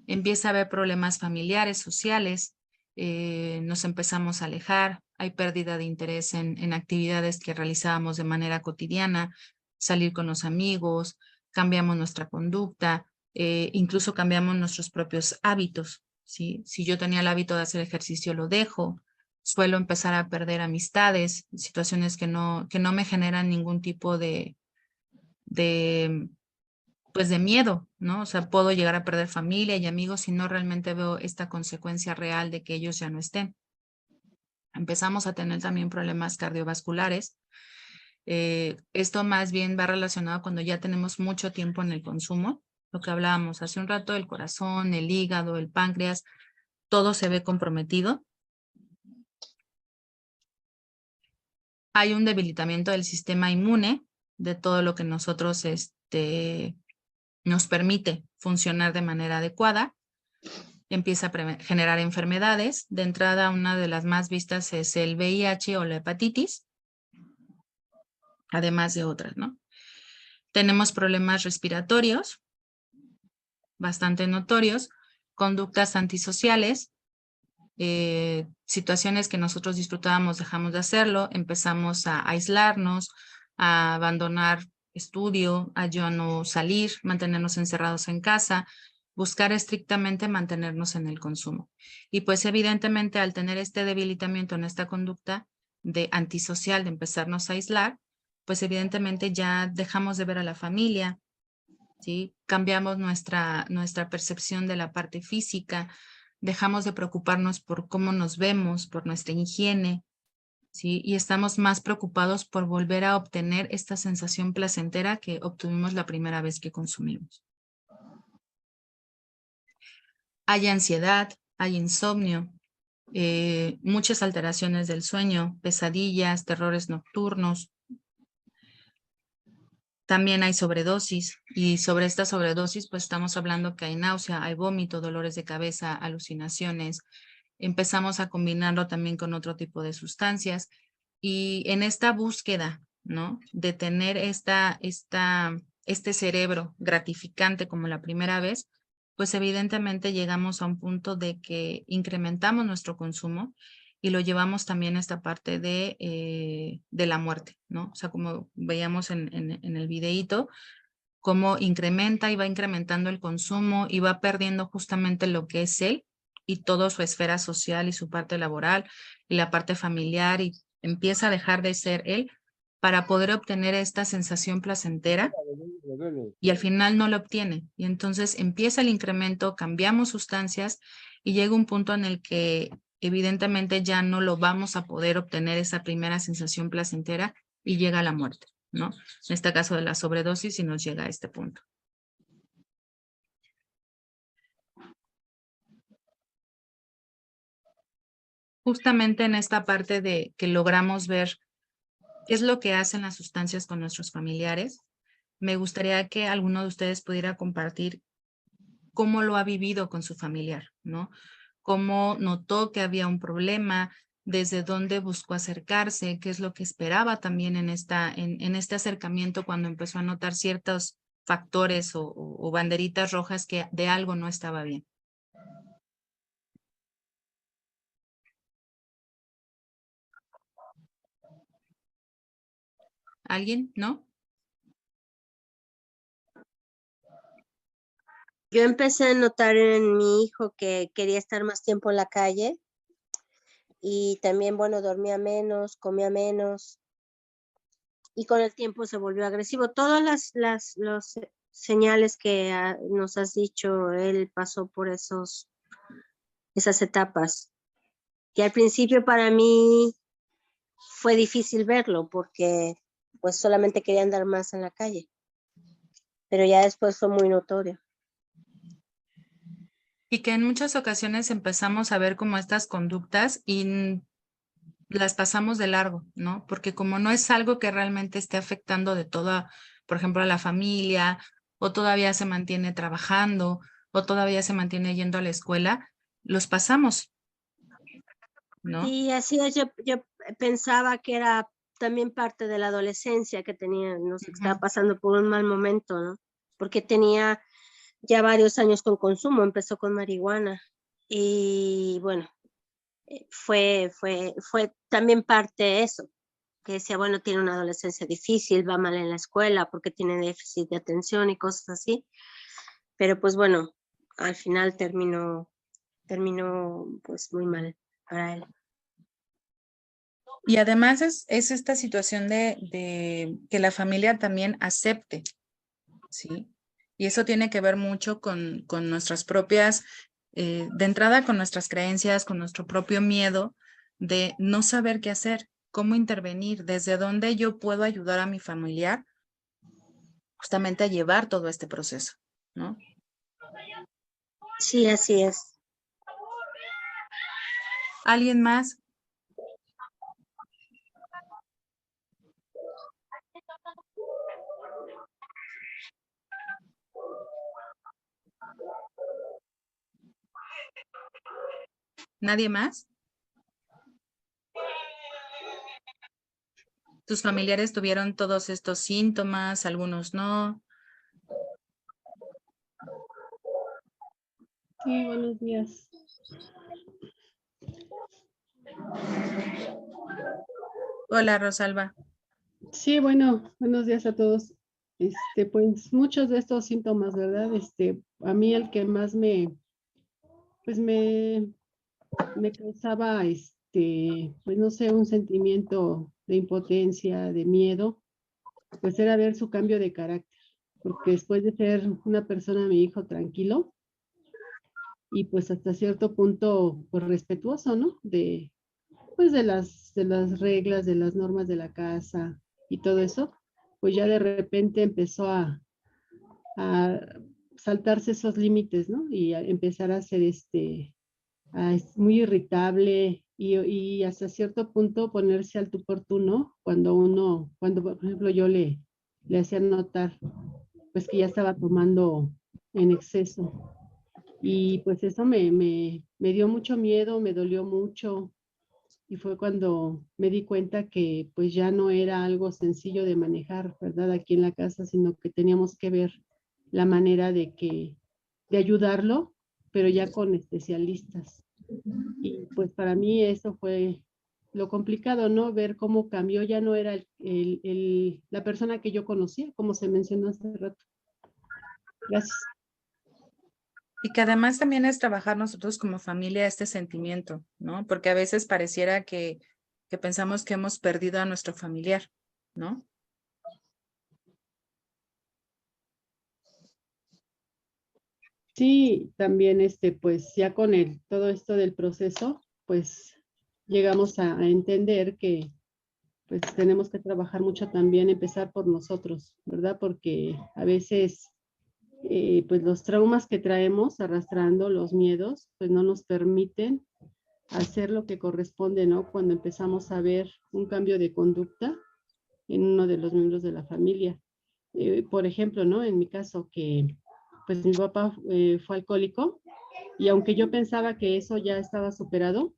Empieza a haber problemas familiares, sociales, nos empezamos a alejar, hay pérdida de interés en actividades que realizábamos de manera cotidiana, salir con los amigos, cambiamos nuestra conducta, incluso cambiamos nuestros propios hábitos, ¿sí? Si yo tenía el hábito de hacer ejercicio, lo dejo, suelo empezar a perder amistades, situaciones que no me generan ningún tipo de miedo, ¿no? O sea, puedo llegar a perder familia y amigos si no realmente veo esta consecuencia real de que ellos ya no estén. Empezamos a tener también problemas cardiovasculares. Esto más bien va relacionado cuando ya tenemos mucho tiempo en el consumo. Lo que hablábamos hace un rato, el corazón, el hígado, el páncreas, todo se ve comprometido. Hay un debilitamiento del sistema inmune, de todo lo que nosotros nos permite funcionar de manera adecuada, empieza a generar enfermedades. De entrada, una de las más vistas es el VIH o la hepatitis, además de otras, ¿no? Tenemos problemas respiratorios, bastante notorios, conductas antisociales, situaciones que nosotros disfrutábamos, dejamos de hacerlo, empezamos a aislarnos, a abandonar estudio, a ya no salir, mantenernos encerrados en casa, buscar estrictamente mantenernos en el consumo. Y pues evidentemente al tener este debilitamiento en esta conducta de antisocial, de empezarnos a aislar, pues evidentemente ya dejamos de ver a la familia, ¿sí? Cambiamos nuestra percepción de la parte física, dejamos de preocuparnos por cómo nos vemos, por nuestra higiene, ¿sí? Y estamos más preocupados por volver a obtener esta sensación placentera que obtuvimos la primera vez que consumimos. Hay ansiedad, hay insomnio, muchas alteraciones del sueño, pesadillas, terrores nocturnos. También hay sobredosis y sobre esta sobredosis pues estamos hablando que hay náusea, hay vómito, dolores de cabeza, alucinaciones. Empezamos a combinarlo también con otro tipo de sustancias y en esta búsqueda, ¿no? De tener este cerebro gratificante como la primera vez, pues evidentemente llegamos a un punto de que incrementamos nuestro consumo y lo llevamos también a esta parte de la muerte, ¿no? O sea, como veíamos en el videíto, cómo incrementa y va incrementando el consumo y va perdiendo justamente lo que es él y toda su esfera social y su parte laboral y la parte familiar y empieza a dejar de ser él para poder obtener esta sensación placentera y al final no lo obtiene. Y entonces empieza el incremento, cambiamos sustancias y llega un punto en el que evidentemente ya no lo vamos a poder obtener esa primera sensación placentera y llega la muerte, ¿no? En este caso de la sobredosis y nos llega a este punto. Justamente en esta parte de que logramos ver qué es lo que hacen las sustancias con nuestros familiares, me gustaría que alguno de ustedes pudiera compartir cómo lo ha vivido con su familiar, ¿no? Cómo notó que había un problema, desde dónde buscó acercarse, qué es lo que esperaba también en este acercamiento cuando empezó a notar ciertos factores o banderitas rojas que de algo no estaba bien. ¿Alguien? ¿No? Yo empecé a notar en mi hijo que quería estar más tiempo en la calle y también, bueno, dormía menos, comía menos y con el tiempo se volvió agresivo. Todas los señales que nos has dicho, él pasó por esas etapas. Y al principio para mí fue difícil verlo porque pues solamente quería andar más en la calle, pero ya después fue muy notorio. Y que en muchas ocasiones empezamos a ver como estas conductas y las pasamos de largo, ¿no? Porque como no es algo que realmente esté afectando de toda, por ejemplo, a la familia, o todavía se mantiene trabajando, o todavía se mantiene yendo a la escuela, los pasamos, ¿no? Y así es, yo pensaba que era también parte de la adolescencia que tenía, no sé, que estaba pasando por un mal momento, ¿no? Porque tenía ya varios años con consumo, empezó con marihuana y bueno, fue también parte de eso, que decía, bueno, tiene una adolescencia difícil, va mal en la escuela porque tiene déficit de atención y cosas así, pero pues bueno, al final terminó pues muy mal para él. Y además es esta situación de que la familia también acepte, ¿sí? Y eso tiene que ver mucho con nuestras propias, de entrada con nuestras creencias, con nuestro propio miedo de no saber qué hacer, cómo intervenir, desde dónde yo puedo ayudar a mi familiar justamente a llevar todo este proceso, ¿no? Sí, así es. ¿Alguien más? ¿Nadie más? ¿Tus familiares tuvieron todos estos síntomas? Algunos no. Sí, buenos días. Hola, Rosalba. Sí, bueno, buenos días a todos. Pues muchos de estos síntomas, ¿verdad? A mí el que más pues me causaba, pues no sé, un sentimiento de impotencia, de miedo, pues era ver su cambio de carácter, porque después de ser una persona, mi hijo, tranquilo, y pues hasta cierto punto, pues respetuoso, ¿no? Pues de las reglas, de las normas de la casa y todo eso, pues ya de repente empezó a saltarse esos límites, ¿no? Y a empezar a ser muy irritable y hasta cierto punto ponerse al tú por tú, ¿no? Cuando por ejemplo yo le hacía notar, pues que ya estaba tomando en exceso. Y pues eso me dio mucho miedo, me dolió mucho, y fue cuando me di cuenta que pues ya no era algo sencillo de manejar, ¿verdad? Aquí en la casa, sino que teníamos que ver la manera de ayudarlo, pero ya con especialistas. Y pues para mí eso fue lo complicado, ¿no? Ver cómo cambió, ya no era la persona que yo conocía, como se mencionó hace rato. Gracias. Y que además también es trabajar nosotros como familia este sentimiento, ¿no? Porque a veces pareciera que pensamos que hemos perdido a nuestro familiar, ¿no? Sí, también pues ya con todo esto del proceso, pues llegamos a entender que pues tenemos que trabajar mucho también, empezar por nosotros, ¿verdad? Porque a veces pues los traumas que traemos arrastrando, los miedos, pues no nos permiten hacer lo que corresponde, ¿no? Cuando empezamos a ver un cambio de conducta en uno de los miembros de la familia. Por ejemplo, ¿no? En mi caso, que pues mi papá fue alcohólico y aunque yo pensaba que eso ya estaba superado,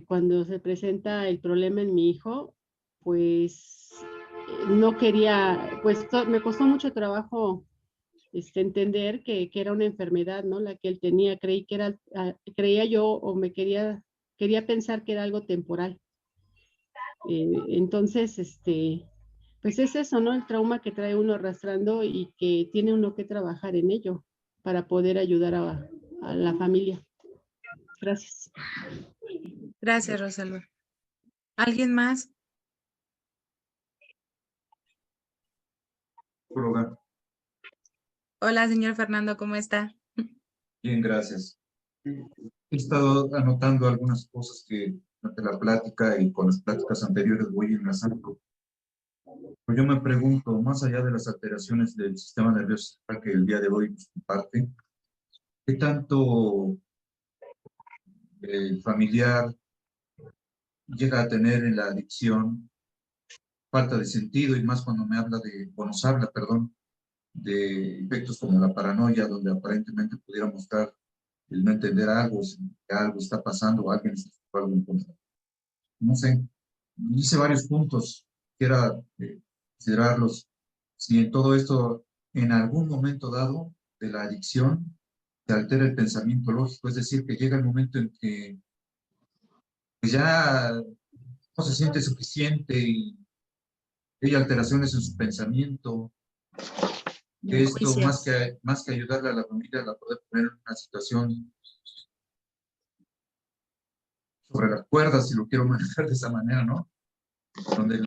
cuando se presenta el problema en mi hijo, pues no quería, pues me costó mucho trabajo entender que era una enfermedad, ¿no? La que él tenía, creía yo o quería pensar que era algo temporal. Entonces, pues es eso, ¿no? El trauma que trae uno arrastrando y que tiene uno que trabajar en ello para poder ayudar a la familia. Gracias. Gracias, Rosalba. ¿Alguien más? Psicóloga. Hola, señor Fernando, ¿cómo está? Bien, gracias. He estado anotando algunas cosas que durante la plática y con las pláticas anteriores voy enlazando. Pero yo me pregunto, más allá de las alteraciones del sistema nervioso central que el día de hoy nos comparte, ¿qué tanto el familiar llega a tener en la adicción falta de sentido? Y más cuando me habla de, o nos habla, perdón, de efectos como la paranoia, donde aparentemente pudiera mostrar el no entender algo, si algo está pasando o alguien está haciendo algo en contra. No sé, hice varios puntos, quisiera considerarlos. Si en todo esto, en algún momento dado de la adicción, se altera el pensamiento lógico, es decir, que llega el momento en que pues ya no se siente suficiente y hay alteraciones en su pensamiento, que esto Juicio. más que ayudarle a la familia, la puede poner en una situación sobre las cuerdas, si lo quiero manejar de esa manera, ¿no? Donde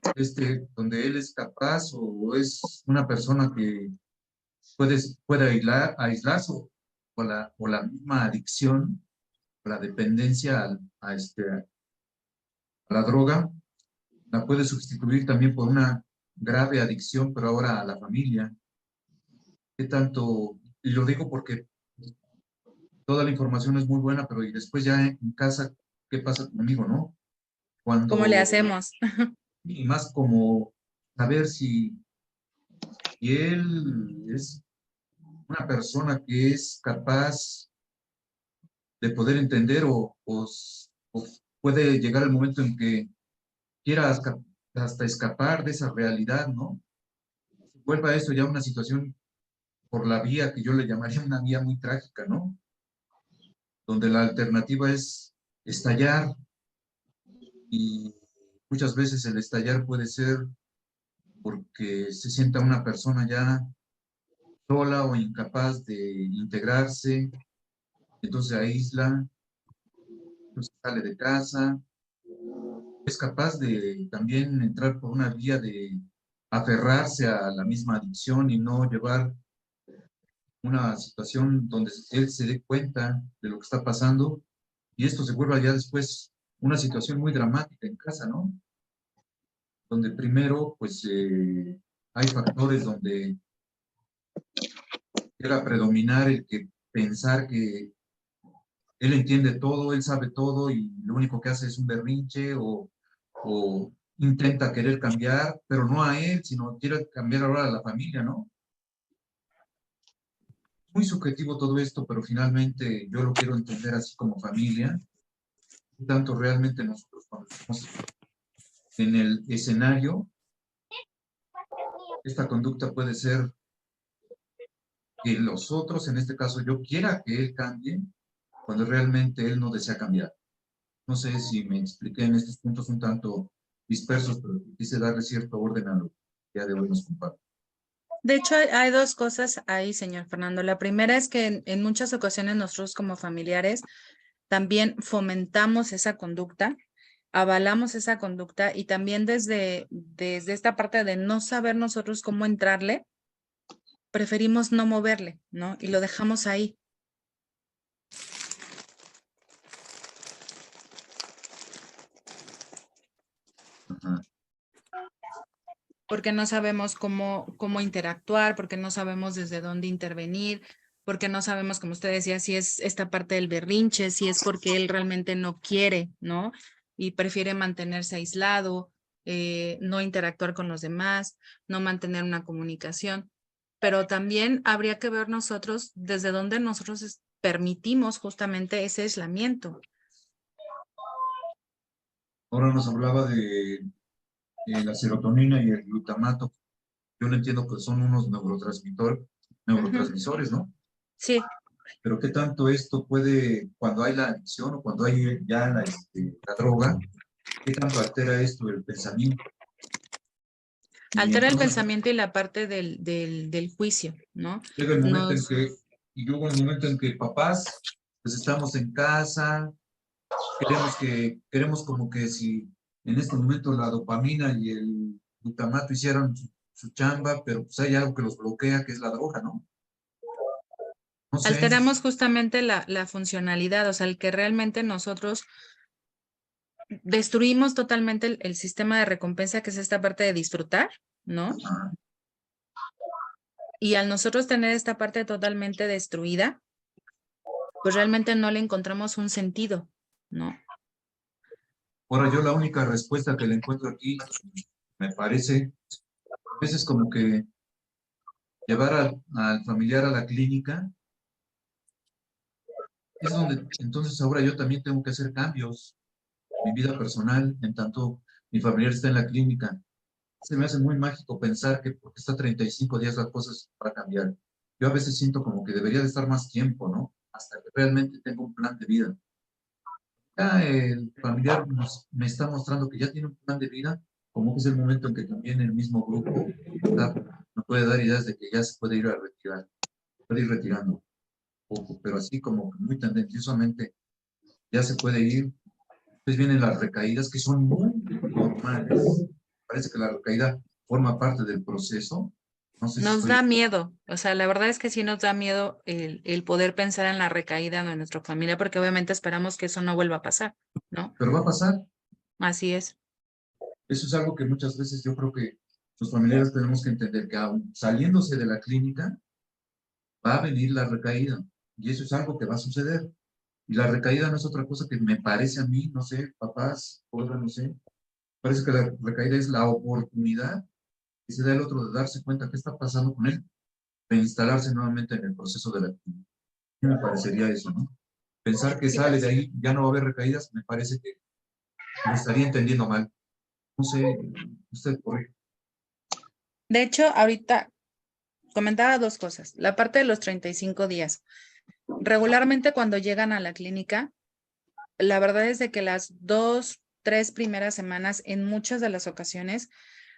él es capaz o es una persona que puede aislarse o la misma adicción, o la dependencia a la droga, la puede sustituir también por una grave adicción, pero ahora a la familia. ¿Qué tanto? Y lo digo porque toda la información es muy buena, pero y después ya en casa, ¿qué pasa conmigo, no? ¿Cómo le Cuando, hacemos? y más como saber si él es una persona que es capaz de poder entender o puede llegar el momento en que quiera hasta escapar de esa realidad, ¿no? Vuelva a eso ya una situación por la vía que yo le llamaría una vía muy trágica, ¿no? Donde la alternativa es estallar y muchas veces el estallar puede ser porque se sienta una persona ya sola o incapaz de integrarse, entonces aísla, entonces sale de casa, es capaz de también entrar por una vía de aferrarse a la misma adicción y no llevar una situación donde él se dé cuenta de lo que está pasando y esto se vuelva ya después una situación muy dramática en casa, ¿no? Donde primero, pues, hay factores donde llega a predominar el que pensar que él entiende todo, él sabe todo y lo único que hace es un berrinche o intenta querer cambiar, pero no a él, sino quiere cambiar ahora a la familia, ¿no? Muy subjetivo todo esto, pero finalmente yo lo quiero entender así como familia. Tanto realmente nosotros cuando estamos en el escenario, esta conducta puede ser que los otros, en este caso yo, quiera que él cambie cuando realmente él no desea cambiar. No sé si me expliqué en estos puntos un tanto dispersos, pero quise darle cierto orden a lo que ya de hoy nos comparte. De hecho, hay dos cosas ahí, señor Fernando. La primera es que en muchas ocasiones nosotros como familiares también fomentamos esa conducta, avalamos esa conducta y también desde esta parte de no saber nosotros cómo entrarle, preferimos no moverle, ¿no? Y lo dejamos ahí. Ajá. Porque no sabemos cómo interactuar, porque no sabemos desde dónde intervenir, porque no sabemos, como usted decía, si es esta parte del berrinche, si es porque él realmente no quiere, ¿no? Y prefiere mantenerse aislado, no interactuar con los demás, no mantener una comunicación. Pero también habría que ver nosotros desde dónde nosotros permitimos justamente ese aislamiento. Ahora nos hablaba de la serotonina y el glutamato. Yo lo entiendo que son unos neurotransmisores, ¿no? Sí. Pero qué tanto esto puede, cuando hay la adicción o cuando hay ya la droga, ¿qué tanto altera esto el pensamiento? Y Altera el entonces pensamiento y la parte del juicio, ¿no? llega el momento en Nos, que, y luego el momento en que papás, pues estamos en casa, queremos como que si en este momento la dopamina y el glutamato hicieron su chamba, pero pues hay algo que los bloquea, que es la droga, ¿no? No sé. alteramos justamente la funcionalidad, o sea, el que realmente nosotros destruimos totalmente el sistema de recompensa, que es esta parte de disfrutar, ¿no? Ah, Y al nosotros tener esta parte totalmente destruida, pues realmente no le encontramos un sentido, ¿no? ahora yo la única respuesta que le encuentro aquí, me parece, a veces como que llevar al familiar a la clínica es donde entonces ahora yo también tengo que hacer cambios en mi vida personal, en tanto mi familiar está en la clínica. Se me hace muy mágico pensar que porque está 35 días las cosas van a cambiar. Yo a veces siento como que debería de estar más tiempo, ¿no? Hasta que realmente tenga un plan de vida. Ya el familiar me está mostrando que ya tiene un plan de vida, como que es el momento en que también el mismo grupo me puede dar ideas de que ya se puede ir a retirar, puede ir retirando poco, pero así como que muy tendenciosamente ya se puede ir. Pues vienen las recaídas que son muy normales. Parece que la recaída forma parte del proceso. No sé si Nos estoy, da miedo, o sea, la verdad es que sí nos da miedo el poder pensar en la recaída de nuestra familia, porque obviamente esperamos que eso no vuelva a pasar, ¿no? pero va a pasar. Así es. Eso es algo que muchas veces yo creo que los familiares tenemos que entender que aún saliéndose de la clínica va a venir la recaída y eso es algo que va a suceder. Y la recaída no es otra cosa que me parece a mí, no sé, papás, oiga, no sé, parece que la recaída es la oportunidad que se da el otro de darse cuenta qué está pasando con él, de instalarse nuevamente en el proceso de la clínica. Me parecería eso, ¿no? Pensar que sale de ahí, ya no va a haber recaídas, me parece que lo estaría entendiendo mal. No sé, usted corrige. De hecho, ahorita comentaba dos cosas. La parte de los 35 días. Regularmente cuando llegan a la clínica, la verdad es de que las 2, 3 primeras semanas, en muchas de las ocasiones,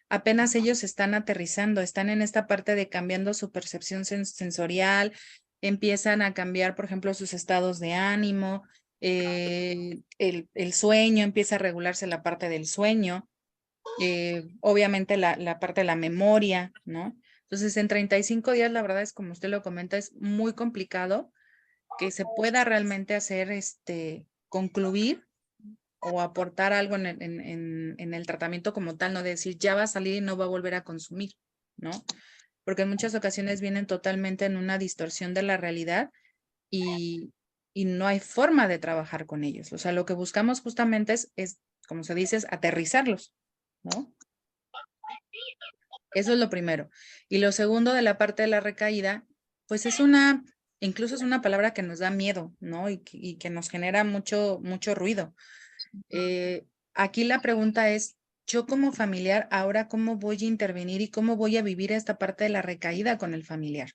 apenas ellos están aterrizando, están en esta parte de cambiando su percepción sensorial, empiezan a cambiar, por ejemplo, sus estados de ánimo, el sueño, empieza a regularse la parte del sueño, obviamente la parte de la memoria, ¿no? Entonces, en 35 días, la verdad es, como usted lo comenta, es muy complicado que se pueda realmente hacer, concluir o aportar algo en el tratamiento como tal, no decir ya va a salir y no va a volver a consumir, ¿no? Porque en muchas ocasiones vienen totalmente en una distorsión de la realidad y no hay forma de trabajar con ellos. O sea, lo que buscamos justamente es como se dice, es aterrizarlos, ¿no? Eso es lo primero. Y lo segundo de la parte de la recaída, pues incluso es una palabra que nos da miedo, ¿no? Y que nos genera mucho ruido. Aquí la pregunta es, yo como familiar, ahora cómo voy a intervenir y cómo voy a vivir esta parte de la recaída con el familiar.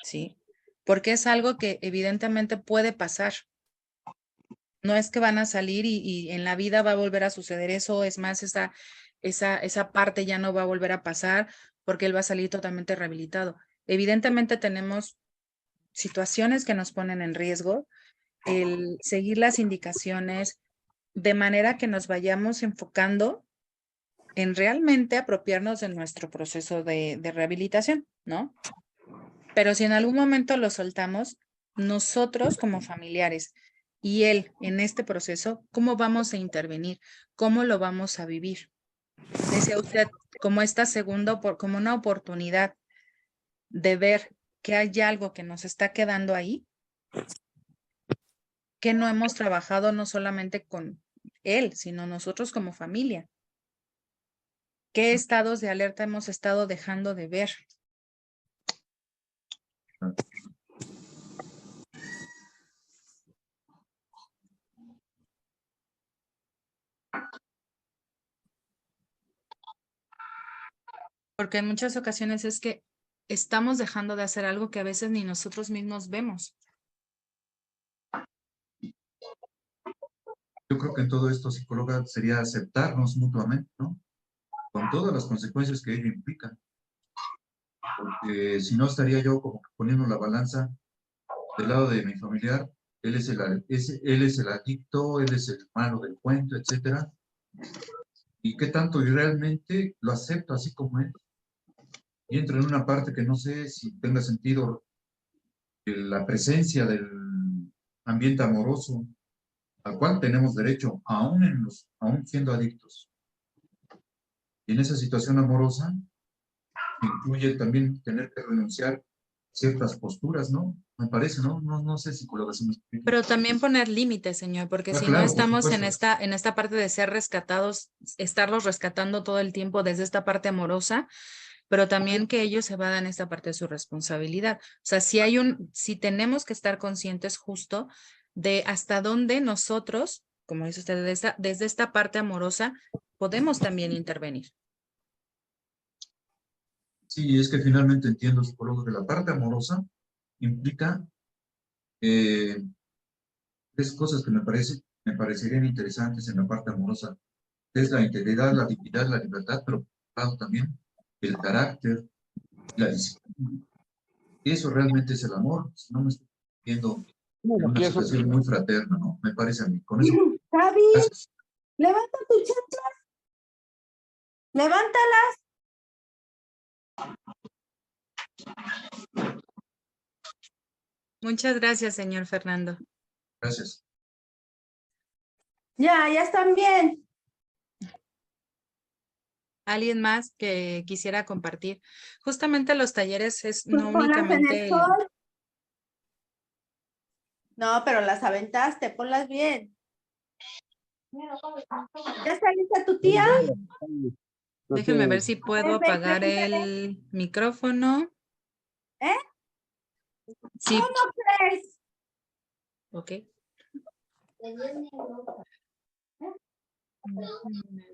¿Sí? Porque es algo que evidentemente puede pasar. No es que van a salir y en la vida va a volver a suceder eso, es más, esa parte ya no va a volver a pasar porque él va a salir totalmente rehabilitado. Evidentemente tenemos situaciones que nos ponen en riesgo, el seguir las indicaciones de manera que nos vayamos enfocando en realmente apropiarnos de nuestro proceso de rehabilitación, ¿no? Pero si en algún momento lo soltamos, nosotros como familiares y él en este proceso, ¿cómo vamos a intervenir? ¿Cómo lo vamos a vivir? Decía usted, como esta segunda, como una oportunidad de ver que hay algo que nos está quedando ahí, que no hemos trabajado no solamente con él, sino nosotros como familia. ¿Qué estados de alerta hemos estado dejando de ver? Porque en muchas ocasiones es que estamos dejando de hacer algo que a veces ni nosotros mismos vemos. yo creo que en todo esto, psicóloga, sería aceptarnos mutuamente, ¿no? Con todas las consecuencias que ello implica. Porque si no, estaría yo como que poniendo la balanza del lado de mi familiar. Él es el adicto, él es el malo del cuento, etcétera. Y qué tanto yo realmente lo acepto así como es. Y entro en una parte que no sé si tenga sentido la presencia del ambiente amoroso al cual tenemos derecho, aún siendo adictos. Y en esa situación amorosa incluye también tener que renunciar a ciertas posturas, ¿no? Me parece, ¿no? No sé, psicóloga, si me explico. Pero también poner límites, señor, porque si no Claro, por estamos en supuesto. esta parte de ser rescatados, estarlos rescatando todo el tiempo desde esta parte amorosa, pero también que ellos se vayan esta parte de su responsabilidad. O sea, si tenemos que estar conscientes justo de hasta dónde nosotros, como dice usted, desde esta parte amorosa, podemos también intervenir. Sí, es que finalmente entiendo, psicólogo, que la parte amorosa implica tres cosas que me parecerían interesantes en la parte amorosa. Es la integridad, la dignidad, la libertad, pero por otro lado también el carácter, la disciplina. Y eso realmente es el amor, si no me estoy viendo en una situación muy fraterna, ¿no? Me parece a mí. Con eso. Javi, Gracias. levanta tu chancla. Levántalas. Muchas gracias, señor Fernando. Gracias. Ya están bien. ¿Alguien más que quisiera compartir? Justamente los talleres es Pues no ponlas en el únicamente sol. No, pero las aventaste, ponlas bien. ¿Ya está lista tu tía? Déjenme ver si puedo Ven, apagar pregúntale. el micrófono. ¿Eh? Sí, ¿Cómo crees? ok. Déjenme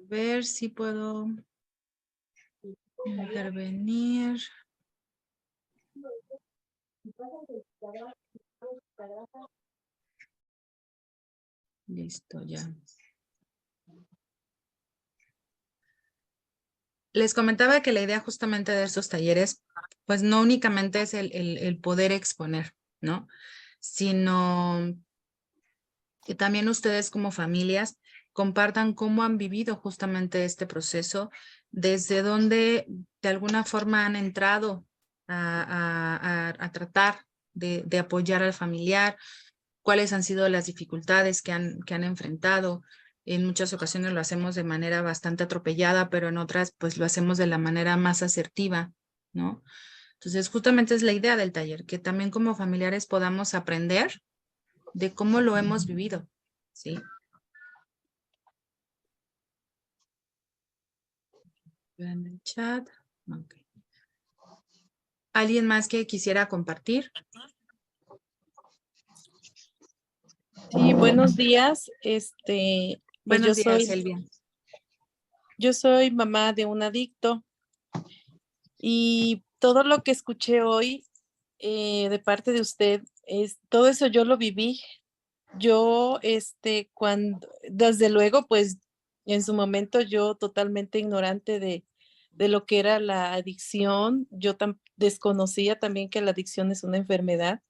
ver si puedo intervenir. Listo, ya. Les comentaba que la idea justamente de estos talleres, pues no únicamente es el poder exponer, ¿no? Sino que también ustedes como familias compartan cómo han vivido justamente este proceso, desde donde de alguna forma han entrado a tratar de apoyar al familiar, cuáles han sido las dificultades que han enfrentado. En muchas ocasiones lo hacemos de manera bastante atropellada, pero en otras pues lo hacemos de la manera más asertiva, ¿no? Entonces justamente es la idea del taller, que también como familiares podamos aprender de cómo lo hemos vivido, ¿sí? En el chat. Okay. ¿Alguien más que quisiera compartir? Sí, buenos días. Pues Buenos días, Elvia. yo soy mamá de un adicto y todo lo que escuché hoy de parte de usted, todo eso yo lo viví. Yo, desde luego, pues en su momento yo totalmente ignorante de lo que era la adicción, yo desconocía también que la adicción es una enfermedad.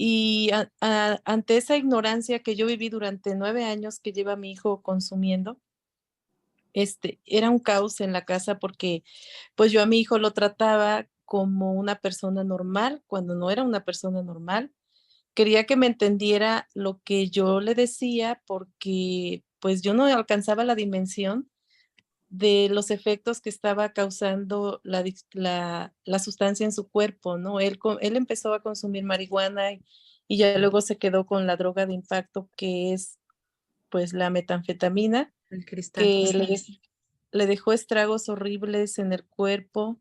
Y ante esa ignorancia que yo viví durante 9 años que lleva mi hijo consumiendo, era un caos en la casa porque pues yo a mi hijo lo trataba como una persona normal cuando no era una persona normal. Quería que me entendiera lo que yo le decía porque pues yo no alcanzaba la dimensión de los efectos que estaba causando la sustancia en su cuerpo, ¿no? Él empezó a consumir marihuana y ya luego se quedó con la droga de impacto que es pues la metanfetamina, El cristal. que le dejó estragos horribles en el cuerpo.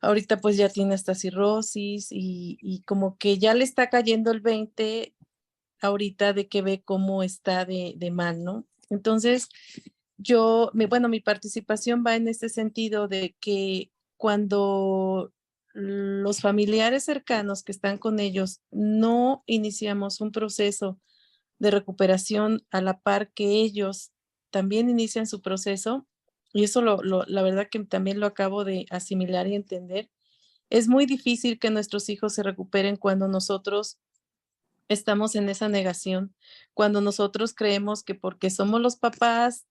Ahorita pues ya tiene hasta cirrosis y como que ya le está cayendo el 20 ahorita de que ve cómo está de mal, ¿no? Entonces, mi participación va en este sentido de que cuando los familiares cercanos que están con ellos no iniciamos un proceso recuperación a la par que ellos también inician su proceso, y eso la verdad que también lo acabo de asimilar y entender. Es muy difícil que nuestros hijos se recuperen cuando nosotros estamos en esa negación, cuando nosotros creemos que porque somos los papás,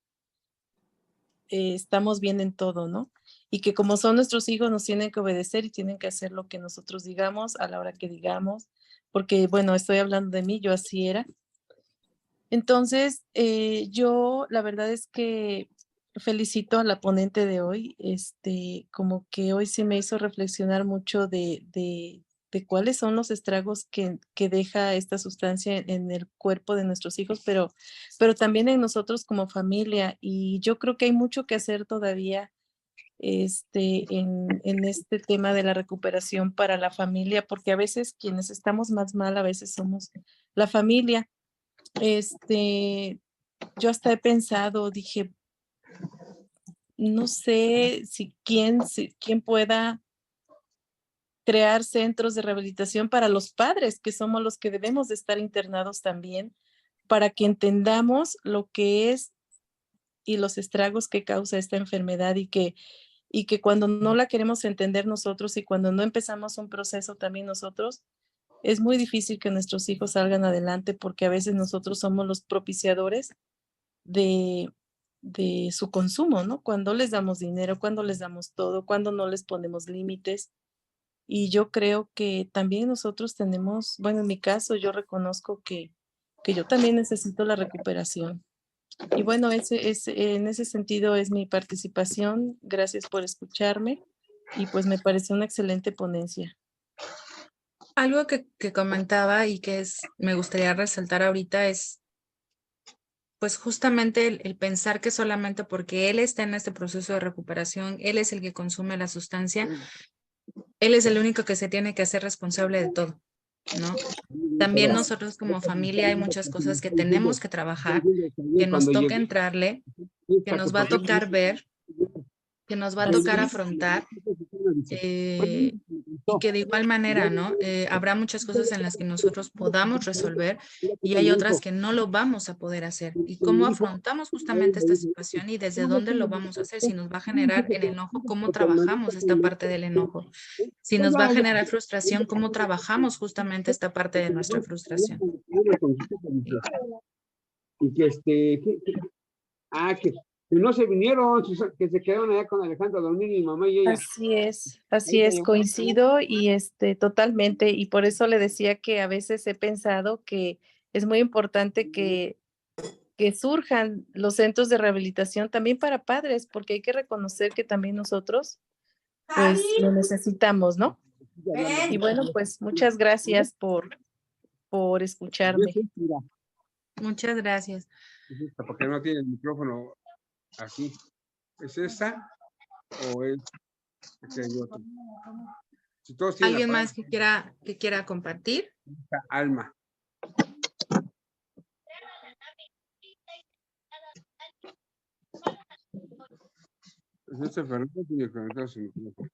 estamos bien en todo, ¿no? Y que como son nuestros hijos nos tienen que obedecer y tienen que hacer lo que nosotros digamos a la hora que digamos, porque bueno, estoy hablando de mí, yo así era. Entonces, yo la verdad es que felicito a la ponente de hoy, como que hoy sí me hizo reflexionar mucho de cuáles son los estragos que deja esta sustancia en el cuerpo de nuestros hijos, pero también en nosotros como familia. Y yo creo que hay mucho que hacer todavía en este tema de la recuperación para la familia, porque a veces quienes estamos más mal, a veces somos la familia. Yo hasta he pensado, dije, no sé si quién pueda crear centros de rehabilitación para los padres, que somos los que debemos de estar internados también, para que entendamos lo que es y los estragos que causa esta enfermedad y que cuando no la queremos entender nosotros y cuando no empezamos un proceso también nosotros, es muy difícil que nuestros hijos salgan adelante porque a veces nosotros somos los propiciadores de su consumo, ¿no? Cuando les damos dinero, cuando les damos todo, cuando no les ponemos límites. Y yo creo que también nosotros tenemos, bueno, en mi caso yo reconozco que yo también necesito la recuperación. Y bueno, en ese sentido es mi participación. Gracias por escucharme y pues me pareció una excelente ponencia. Algo que comentaba y que me gustaría resaltar ahorita es, pues justamente el pensar que solamente porque él está en este proceso de recuperación, él es el que consume la sustancia, él es el único que se tiene que hacer responsable de todo, ¿no? También nosotros como familia hay muchas cosas que tenemos que trabajar, que nos toca entrarle, que nos va a tocar ver, que nos va a tocar afrontar, y que de igual manera, ¿no? Habrá muchas cosas en las que nosotros podamos resolver y hay otras que no lo vamos a poder hacer. ¿Y cómo afrontamos justamente esta situación y desde dónde lo vamos a hacer? Si nos va a generar el enojo, ¿cómo trabajamos esta parte del enojo? Si nos va a generar frustración, ¿cómo trabajamos justamente esta parte de nuestra frustración? Y que no se vinieron, que se quedaron allá con Alejandra a dormir, mi mamá y ella. Así es, coincido y totalmente, y por eso le decía que a veces he pensado que es muy importante que surjan los centros de rehabilitación también para padres, porque hay que reconocer que también nosotros pues lo necesitamos, ¿no? Y bueno, pues muchas gracias por escucharme. Muchas gracias. Porque no tiene el micrófono aquí. ¿Es esta o es otro? Si todos tienen ¿Alguien más que quiera compartir? Alma. Fernando tiene conectado su micrófono.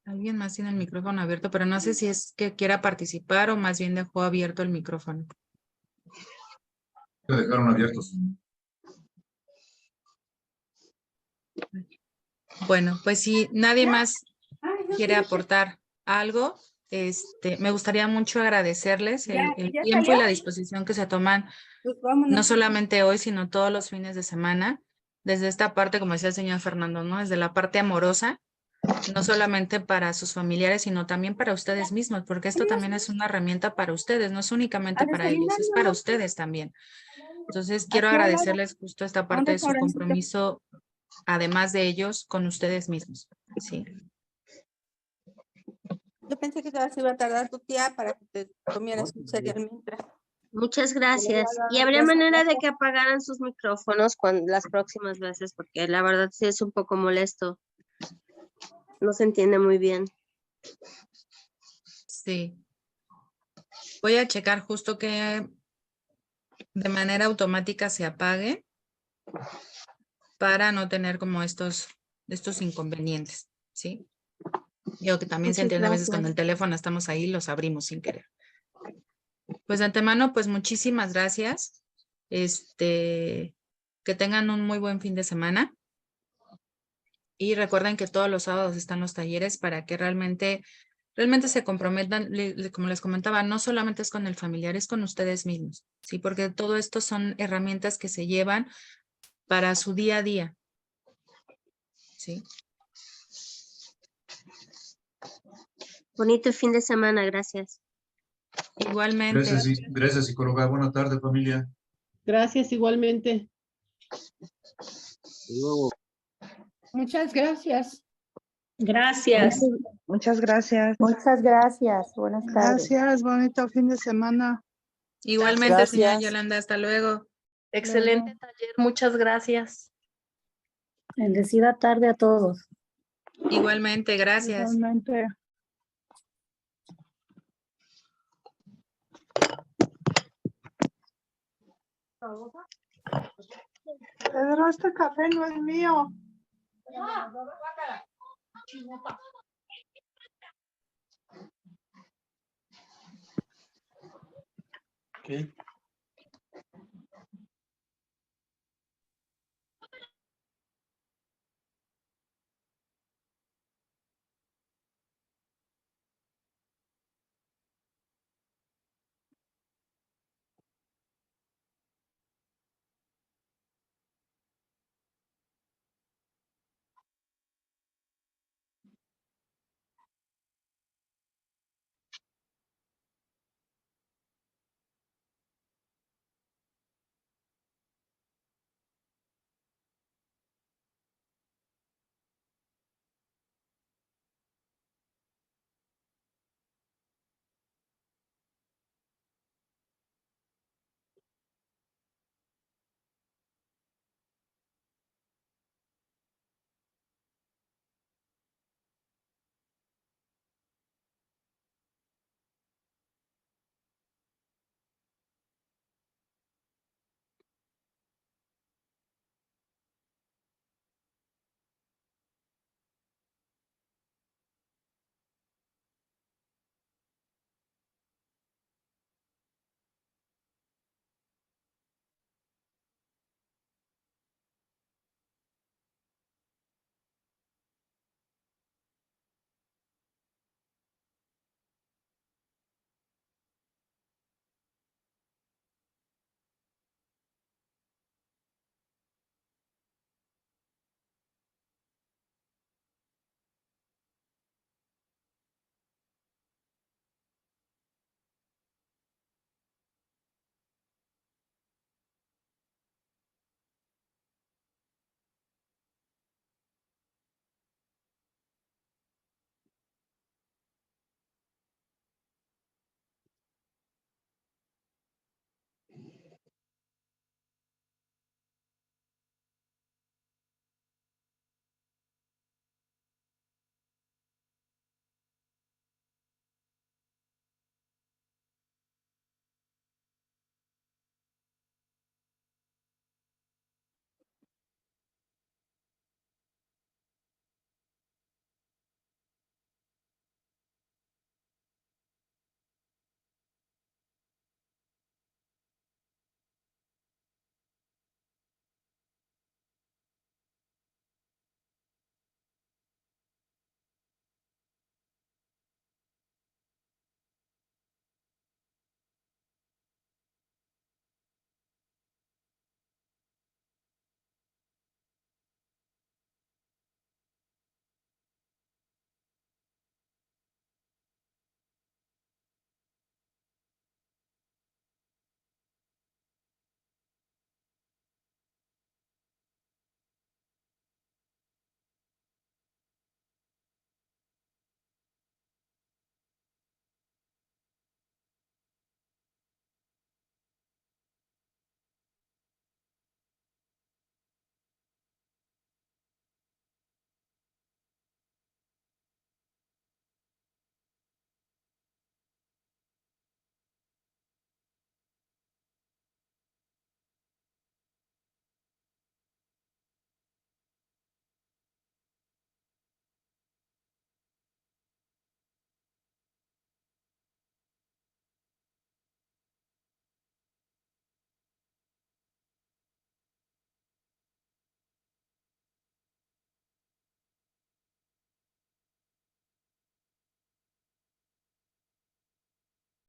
Alguien más tiene el micrófono abierto, pero no sé si es que quiera participar o más bien dejó abierto el micrófono. Lo dejaron abiertos. Bueno, pues si nadie más quiere aportar algo, me gustaría mucho agradecerles el tiempo y la disposición que se toman, no solamente hoy, sino todos los fines de semana, desde esta parte, como decía el señor Fernando, ¿no? Desde la parte amorosa, no solamente para sus familiares, sino también para ustedes mismos, porque esto también es una herramienta para ustedes, no es únicamente para ellos, es para ustedes también. Entonces, quiero agradecerles justo esta parte de su compromiso, además de ellos, con ustedes mismos. Sí. Yo pensé que se iba a tardar tu tía para que te comieras un cereal mientras. Muchas gracias. ¿Y habría manera de que apagaran sus micrófonos las próximas veces? Porque la verdad sí es un poco molesto. No se entiende muy bien. Sí. Voy a checar justo que de manera automática se apague para no tener como estos inconvenientes, ¿sí? Yo que también se entiende a veces cuando el teléfono estamos ahí, los abrimos sin querer. Pues de antemano, pues muchísimas gracias. Que tengan un muy buen fin de semana. Y recuerden que todos los sábados están los talleres para que realmente se comprometan, como les comentaba, no solamente es con el familiar, es con ustedes mismos, ¿sí? Porque todo esto son herramientas que se llevan para su día a día, ¿sí? Bonito fin de semana, gracias. Igualmente. Gracias, psicóloga. Buena tarde, familia. Gracias igualmente. Hasta luego. Muchas gracias. Gracias. Muchas gracias. Muchas gracias. Buenas tardes. Gracias, bonito fin de semana. Igualmente, señora Gracias. Yolanda, hasta luego. Excelente taller. Muchas gracias. Bendecida tarde a todos. Igualmente, gracias. Igualmente. Pedro, este café no es mío. Ok.